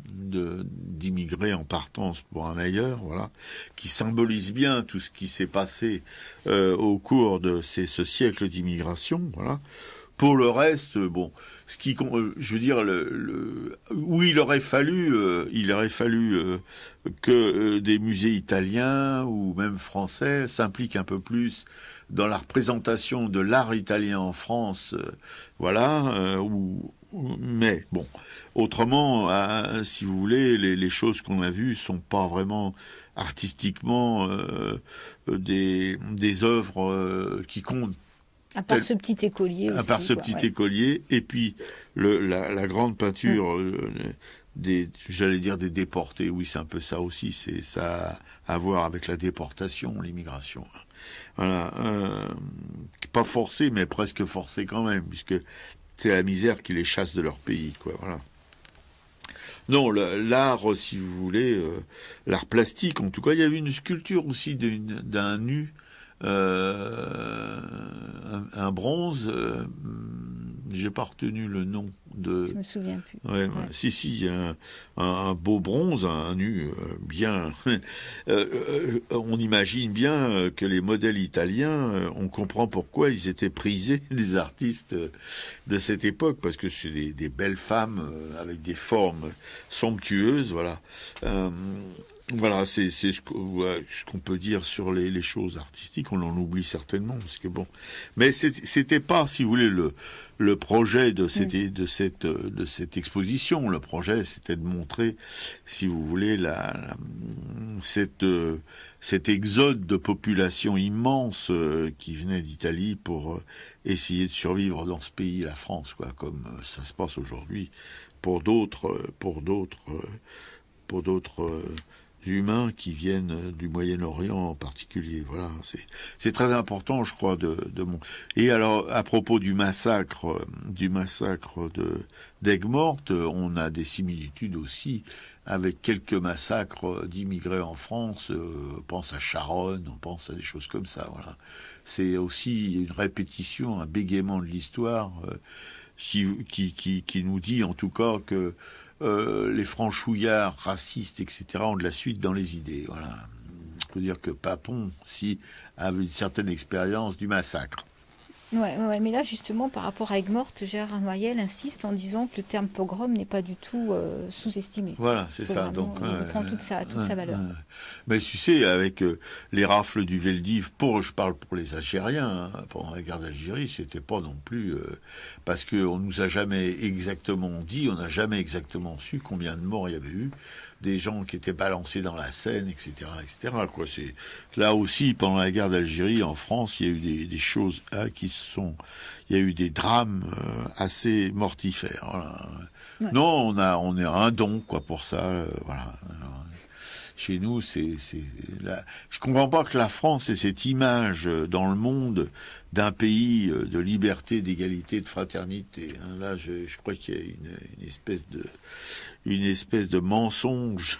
d'immigrés en partance pour un ailleurs, voilà, qui symbolise bien tout ce qui s'est passé au cours de ce siècle d'immigration, voilà. Pour le reste, bon, je veux dire, où il aurait fallu que des musées italiens ou même français s'impliquent un peu plus dans la représentation de l'art italien en France, voilà. Mais bon, autrement, si vous voulez, les choses qu'on a vues sont pas vraiment artistiquement des œuvres qui comptent. À part ce petit écolier aussi. À part ce petit écolier, et puis la grande peinture j'allais dire des déportés, oui, c'est un peu ça aussi, c'est ça à voir avec la déportation, l'immigration. Voilà, pas forcé, mais presque forcé quand même, puisque c'est la misère qui les chasse de leur pays, quoi, voilà. Non, l'art, si vous voulez, l'art plastique, en tout cas, il y avait une sculpture aussi d'un nu, un bronze, j'ai pas retenu le nom de. Je me souviens plus. Ouais. Si, il y a un beau bronze, un nu bien. On imagine bien que les modèles italiens, on comprend pourquoi ils étaient prisés des artistes de cette époque, parce que c'est des belles femmes avec des formes somptueuses, voilà. Voilà, c'est ce qu'on peut dire sur les choses artistiques. On en oublie certainement, parce que bon, mais c'était pas, si vous voulez, le projet de cette exposition. Le projet, c'était de montrer, si vous voulez, cet exode de population immense qui venait d'Italie pour essayer de survivre dans ce pays, la France, quoi, comme ça se passe aujourd'hui pour d'autres humains qui viennent du Moyen-Orient en particulier. Voilà, c'est très important, je crois, Et alors, à propos du massacre d'Aigues-Mortes, on a des similitudes aussi avec quelques massacres d'immigrés en France. On pense à Charonne, on pense à des choses comme ça. Voilà, c'est aussi une répétition, un bégaiement de l'histoire qui nous dit en tout cas que les franchouillards, racistes, etc. ont de la suite dans les idées. Voilà. Il faut dire que Papon, avait une certaine expérience du massacre. Ouais, mais là, justement, par rapport à Aigues-Mortes, Gérard Noyel insiste en disant que le terme pogrom n'est pas du tout sous-estimé. Voilà, c'est ça. Donc, il prend toute sa valeur. Mais tu sais, avec les rafles du Veldiv, je parle pour les Algériens, hein, pendant la guerre d'Algérie, c'était pas non plus parce qu'on nous a jamais exactement dit, on n'a jamais exactement su combien de morts il y avait eu, des gens qui étaient balancés dans la Seine, etc., etc. Quoi, c'est là aussi pendant la guerre d'Algérie en France, il y a eu des choses il y a eu des drames assez mortifères. Voilà. Ouais. Non, on est un don quoi pour ça. Voilà. Alors, chez nous, je comprends pas que la France ait cette image dans le monde d'un pays de liberté, d'égalité, de fraternité. Là, je crois qu'il y a une espèce de mensonge,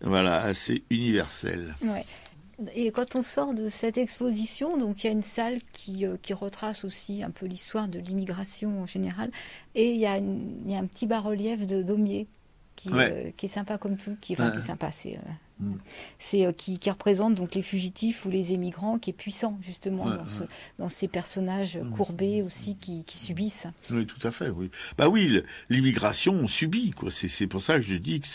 voilà, assez universel. Ouais. Et quand on sort de cette exposition, donc il y a une salle qui retrace aussi un peu l'histoire de l'immigration en général, et il y a un petit bas-relief de Daumier qui est sympa comme tout, qui est sympa, c'est C'est qui représente donc les fugitifs ou les émigrants, qui est puissant justement dans ces personnages courbés aussi qui subissent. Oui, tout à fait. Oui. Bah oui, l'immigration on subit quoi. C'est pour ça que je dis que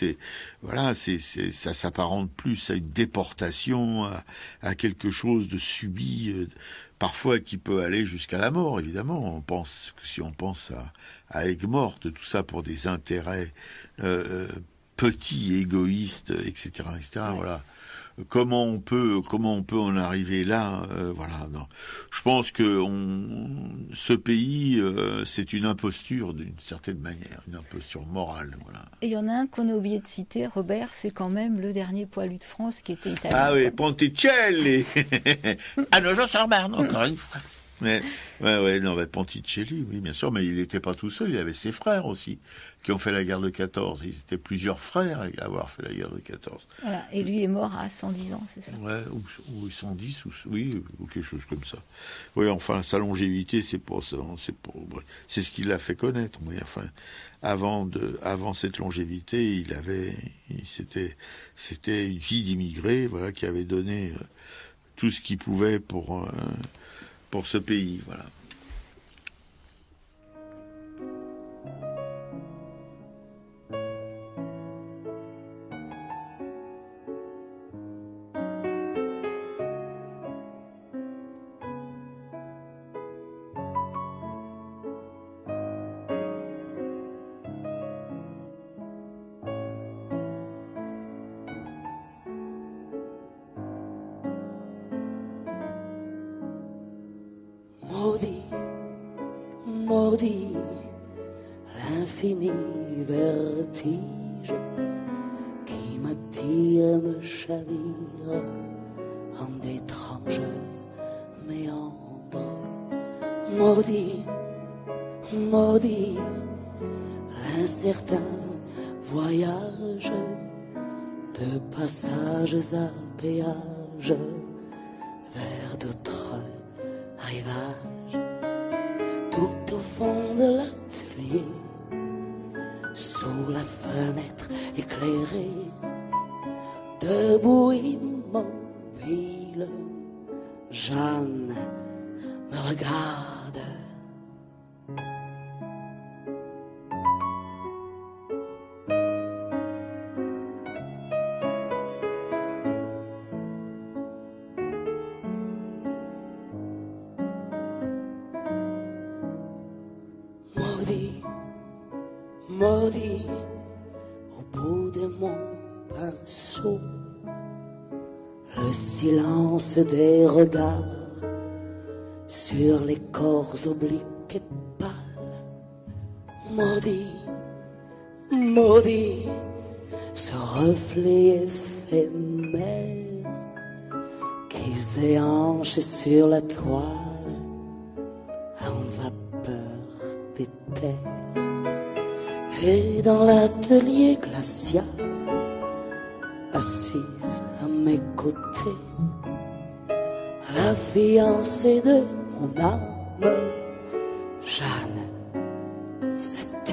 ça s'apparente plus à une déportation, à quelque chose de subi, parfois qui peut aller jusqu'à la mort. Évidemment, si on pense à Aigues-Mortes, tout ça pour des intérêts petits, égoïstes, etc., etc. Ouais. Voilà. Comment on peut en arriver là, voilà. Non. Je pense que ce pays, c'est une imposture d'une certaine manière, une imposture morale, voilà. Et il y en a un qu'on a oublié de citer, Robert, c'est quand même le dernier poilu de France qui était italien. Ah oui, Ponticelli. Ah non, j'en sors marre, encore une fois. Ponticelli, oui, bien sûr, mais il n'était pas tout seul, il avait ses frères aussi, qui ont fait la guerre de 14. Ils étaient plusieurs frères à avoir fait la guerre de 14. Voilà, et lui est mort à 110 ans, c'est ça? Ouais, ou 110, ou quelque chose comme ça. Oui, enfin, sa longévité, c'est ce qui l'a fait connaître. Mais enfin, avant cette longévité, c'était une vie d'immigré, voilà, qui avait donné tout ce qu'il pouvait pour ce pays, voilà. Maudit l'infini vertige qui m'attire, me chavire en d'étranges méandres. Maudit l'incertain voyage de passages à péage vers d'autres rivages. Tout au fond de l'atelier, sous la fenêtre éclairée, debout immobile, Jeanne me regarde. Maudit, au bout de mon pinceau, le silence des regards sur les corps obliques et pâles. Maudit, ce reflet éphémère qui se déhanche sur la toile en vapeur d'éther. Et dans l'atelier glacial, assise à mes côtés, la fiancée de mon âme, Jeanne, c'était.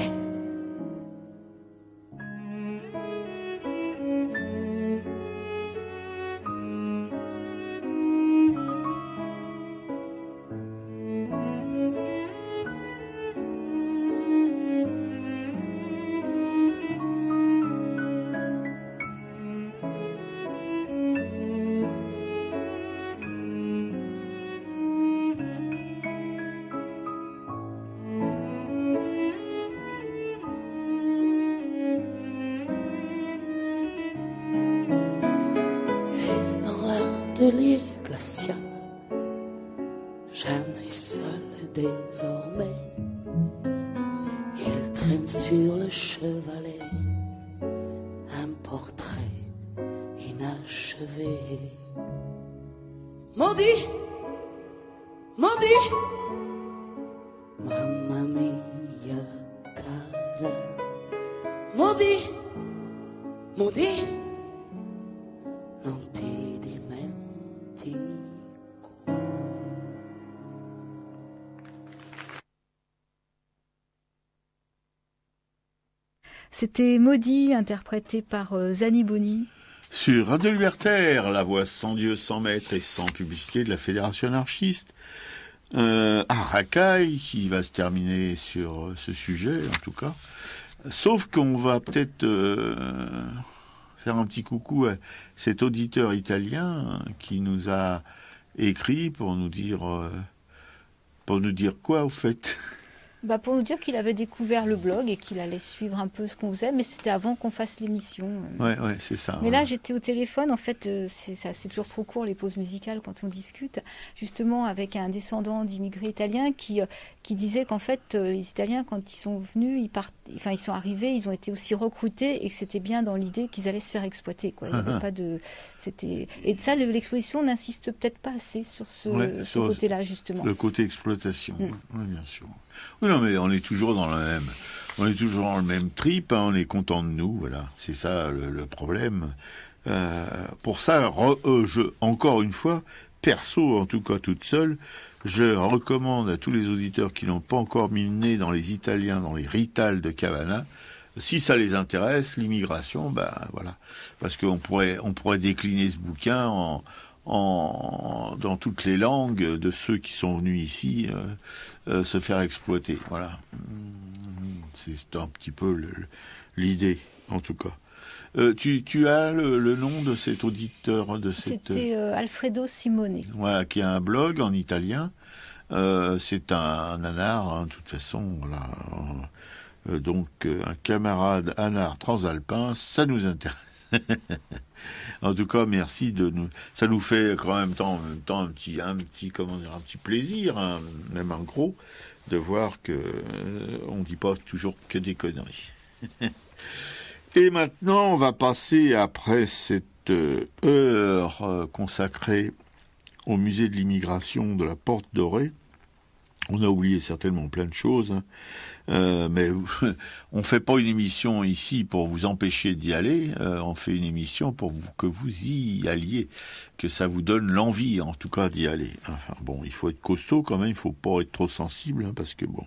L'atelier glacial, Jeanne est seule désormais. Il traîne sur le chevalet un portrait inachevé. Maudit, mamma mia cara. Maudit, non ti dimentico. C'était Maudit, interprété par Zanni Boni. sur Radio Libertaire, la voix sans Dieu, sans maître et sans publicité de la Fédération anarchiste. Racaille, qui va se terminer sur ce sujet, en tout cas. Sauf qu'on va peut-être faire un petit coucou à cet auditeur italien qui nous a écrit pour nous dire quoi, au fait? Pour nous dire qu'il avait découvert le blog et qu'il allait suivre un peu ce qu'on faisait, mais c'était avant qu'on fasse l'émission. Ouais, c'est ça. Mais là, j'étais au téléphone, en fait, c'est toujours trop court les pauses musicales quand on discute, justement avec un descendant d'immigrés italiens qui disait qu'en fait, les Italiens, quand ils sont venus, ils sont arrivés, ils ont été aussi recrutés et que c'était bien dans l'idée qu'ils allaient se faire exploiter, quoi. Il y avait pas de, et ça, l'exposition n'insiste peut-être pas assez sur ce côté-là, justement. Le côté exploitation, oui, bien sûr. Oui, non, mais on est toujours dans le même trip, hein, on est content de nous, voilà. C'est ça le problème. Pour ça, encore une fois, perso, en tout cas toute seule, je recommande à tous les auditeurs qui n'ont pas encore mis le nez dans les Italiens, dans les Rital de Cavana, si ça les intéresse, l'immigration, voilà. Parce qu'on pourrait décliner ce bouquin dans toutes les langues de ceux qui sont venus ici se faire exploiter. Voilà. C'est un petit peu l'idée, en tout cas. Tu as le nom de cet auditeur C'était Alfredo Simone. Voilà, qui a un blog en italien. C'est un nanar, hein, de toute façon. Voilà. Donc, un camarade anard transalpin, ça nous intéresse. En tout cas, merci de nous. Ça nous fait en même temps un petit plaisir, hein, même en gros, de voir que on dit pas toujours que des conneries. Et maintenant, on va passer après cette heure consacrée au musée de l'immigration de la Porte Dorée. On a oublié certainement plein de choses, hein. Mais on fait pas une émission ici pour vous empêcher d'y aller, on fait une émission pour que vous y alliez, que ça vous donne l'envie en tout cas d'y aller. Enfin bon, il faut être costaud quand même, il faut pas être trop sensible, hein, parce que bon,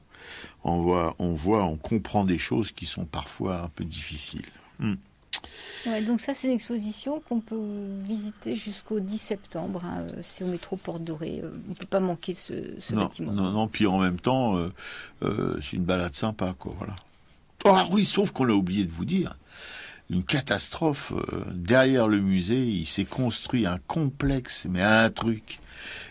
on comprend des choses qui sont parfois un peu difficiles. Ouais, donc ça, c'est une exposition qu'on peut visiter jusqu'au 10 septembre. Hein, c'est au métro Porte Dorée. On ne peut pas manquer ce bâtiment. Non, puis en même temps, c'est une balade sympa, quoi, voilà. Ah oui, sauf qu'on a oublié de vous dire, une catastrophe. Derrière le musée, il s'est construit un complexe, mais un truc.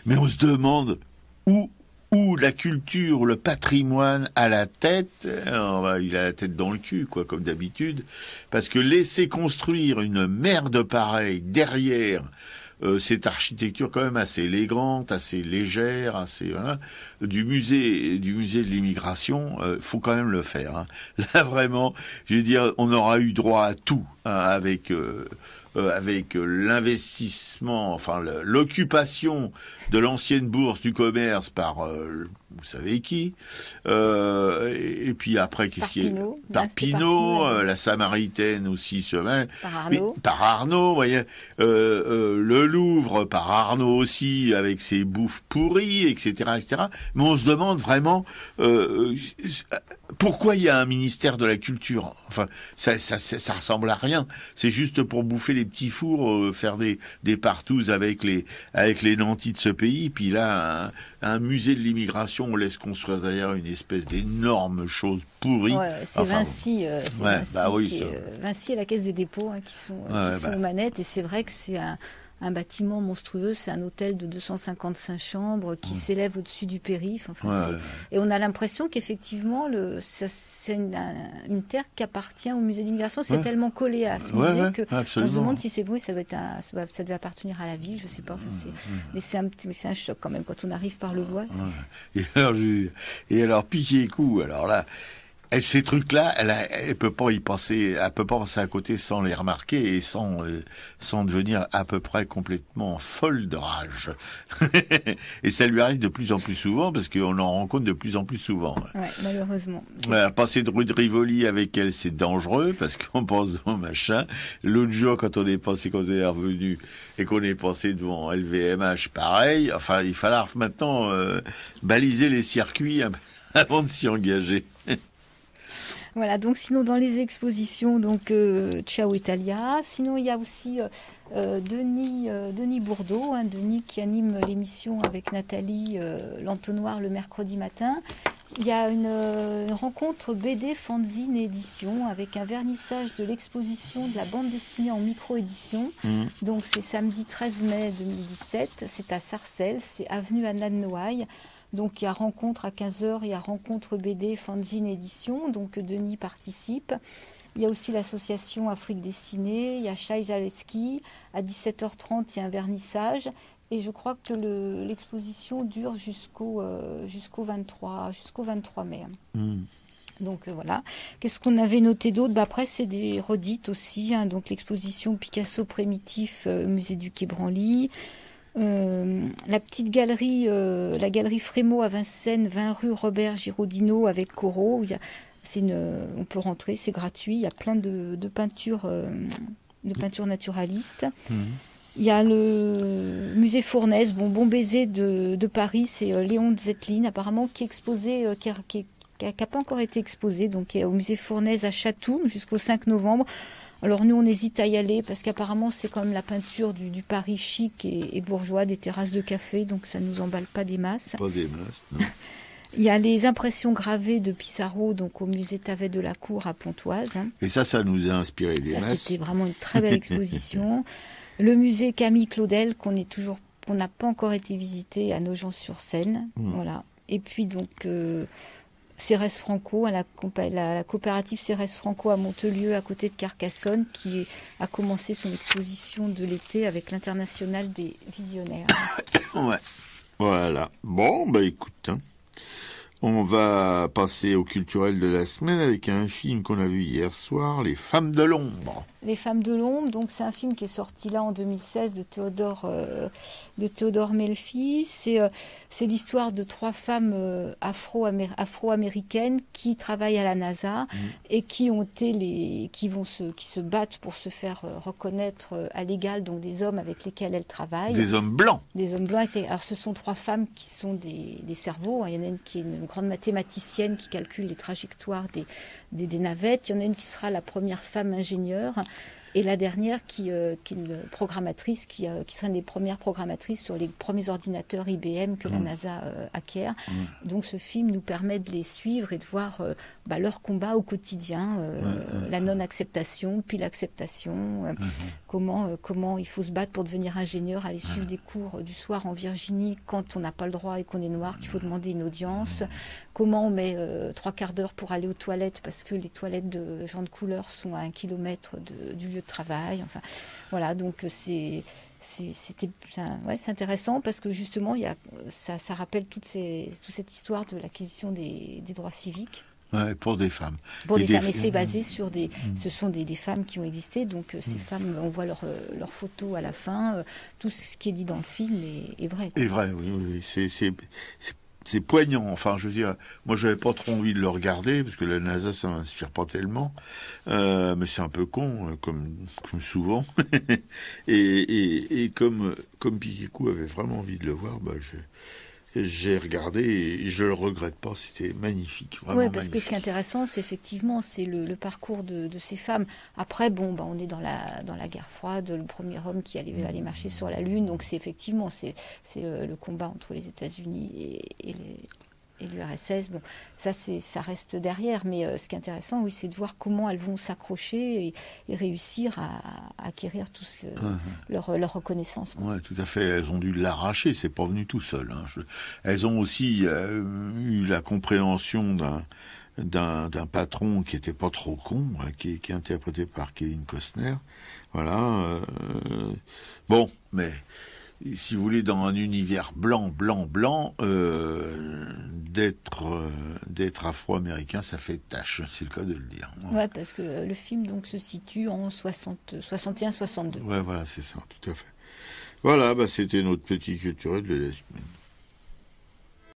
Mais on se demande où la culture, le patrimoine a la tête, il a la tête dans le cul, quoi, comme d'habitude, parce que laisser construire une merde pareille derrière cette architecture quand même assez élégante, assez légère, assez voilà, du musée de l'immigration, faut quand même le faire. Hein. Là vraiment, je veux dire, on aura eu droit à tout, hein, avec l'investissement, enfin l'occupation de l'ancienne bourse du commerce par vous savez qui, et puis après qu'est-ce qui est par Pinault, la Samaritaine aussi par Arnaud, vous voyez, le Louvre par Arnaud aussi avec ses bouffes pourries, etc. Mais on se demande vraiment pourquoi il y a un ministère de la culture. Enfin, ça ressemble à rien. C'est juste pour bouffer les petits fours, faire des partouzes avec les nantis de ce pays. Puis là, un musée de l'immigration, on laisse construire derrière une espèce d'énorme chose pourrie. Ouais, c'est enfin, Vinci, Vinci à la Caisse des dépôts, hein, qui sont aux manettes. Et c'est vrai que c'est un bâtiment monstrueux, c'est un hôtel de 255 chambres qui s'élève au-dessus du périph'. Enfin, et on a l'impression qu'effectivement, c'est une terre qui appartient au musée d'immigration. C'est tellement collé à ce musée qu'on se demande si c'est beau, ça doit appartenir à la ville, je sais pas. Mais c'est un choc quand même quand on arrive par le bois. Et alors, piquer coup, alors là... Et ces trucs-là, elle peut pas y penser, elle peut pas passer à côté sans les remarquer et sans devenir à peu près complètement folle de rage. Et ça lui arrive de plus en plus souvent parce qu'on en rencontre de plus en plus souvent. Ouais, malheureusement. Passer de rue de Rivoli avec elle, c'est dangereux parce qu'on pense devant machin. L'autre jour, quand on est revenu et qu'on est passé devant LVMH, pareil. Enfin, il falloir maintenant baliser les circuits avant de s'y engager. Voilà, donc sinon dans les expositions, donc Ciao Italia. Sinon il y a aussi Denis Bourdeau, Denis qui anime l'émission avec Nathalie L'Entonnoir le mercredi matin. Il y a une rencontre BD fanzine édition avec un vernissage de l'exposition de la bande dessinée en micro-édition. Donc c'est samedi 13 mai 2017, c'est à Sarcelles, c'est avenue Anna de Noailles. Donc il y a rencontre à 15h, il y a rencontre BD fanzine édition, donc Denis participe. Il y a aussi l'association Afrique dessinée, il y a Shai Zaleski, à 17h30 il y a un vernissage. Et je crois que l'exposition dure jusqu'au 23 mai. Donc voilà. Qu'est-ce qu'on avait noté d'autre ? Après, c'est des redites aussi. Donc l'exposition Picasso primitif, musée du Quai Branly. La petite galerie, la galerie Frémaux à Vincennes, 20 rue Robert Giraudino avec Corot. On peut rentrer, c'est gratuit. Il y a plein de peintures naturalistes. Il y a le musée Fournaise, Bon Baiser de Paris, c'est Léon Zetlin apparemment qui est exposé, qui n'a pas encore été exposé, donc au musée Fournaise à Chatoum jusqu'au 5 novembre. Alors nous on hésite à y aller parce qu'apparemment c'est comme la peinture du Paris chic et bourgeois, des terrasses de café, donc ça ne nous emballe pas des masses. Pas des masses, non. Il y a les impressions gravées de Pissarro, donc au musée Tavet de la Cour à Pontoise. Et ça nous a inspiré des masses. C'était vraiment une très belle exposition. Le musée Camille Claudel, qu'on n'a pas encore été visité à Nogent-sur-Seine. Voilà. Et puis donc Cérès Franco, la coopérative Cérès Franco à Montelieu, à côté de Carcassonne, qui a commencé son exposition de l'été avec l'International des Visionnaires. Ouais. Voilà. Bon, écoute, on va passer au culturel de la semaine avec un film qu'on a vu hier soir, Les Femmes de l'ombre. Les Femmes de l'ombre, donc c'est un film qui est sorti là en 2016 de Théodore Melfi. C'est l'histoire de 3 femmes afro-américaines qui travaillent à la NASA et qui se battent pour se faire reconnaître à l'égal, donc des hommes avec lesquels elles travaillent. Des hommes blancs. Des hommes blancs. Alors ce sont 3 femmes qui sont des cerveaux. Il y en a une qui est une grande mathématicienne qui calcule les trajectoires des navettes. Il y en a une qui sera la première femme ingénieure. Et la dernière qui est une programmatrice, qui sera une des premières programmatrices sur les premiers ordinateurs IBM que la NASA acquiert. Donc ce film nous permet de les suivre et de voir leur combat au quotidien, la non-acceptation, puis l'acceptation, comment il faut se battre pour devenir ingénieur, aller suivre des cours du soir en Virginie quand on n'a pas le droit et qu'on est noir, qu'il faut demander une audience, comment on met 3 quarts d'heure pour aller aux toilettes parce que les toilettes de gens de couleur sont à 1 kilomètre du lieu de travail. Enfin, voilà, donc c'est intéressant parce que justement ça rappelle toute cette histoire de l'acquisition des droits civiques. Ouais, pour des femmes. Pour des femmes, et c'est basé sur ce sont des femmes qui ont existé, donc ces femmes, on voit leurs photos à la fin, tout ce qui est dit dans le film est vrai. C'est vrai, oui. C'est poignant. Enfin, je veux dire, moi, j'avais pas trop envie de le regarder parce que la NASA, ça m'inspire pas tellement. Mais c'est un peu con, comme souvent. et comme Piquicou avait vraiment envie de le voir, j'ai regardé et je le regrette pas. C'était magnifique, vraiment magnifique. Oui, parce que ce qui est intéressant, c'est le parcours de ces femmes. Après, on est dans la guerre froide, le premier homme qui allait marcher sur la Lune. Donc c'est effectivement le combat entre les États-Unis et l'URSS. Bon, ça reste derrière. Mais ce qui est intéressant, oui, c'est de voir comment elles vont s'accrocher et réussir à acquérir leur reconnaissance. Oui, tout à fait. Elles ont dû l'arracher. C'est pas venu tout seul. Elles ont aussi eu la compréhension d'un patron qui était pas trop con, qui est interprété par Kevin Costner. Voilà. Mais si vous voulez, dans un univers blanc, d'être afro-américain, ça fait tâche, c'est le cas de le dire. Ouais, parce que le film donc se situe en 61-62. Ouais, voilà, c'est ça, tout à fait. Voilà, c'était notre petit culturel de la semaine.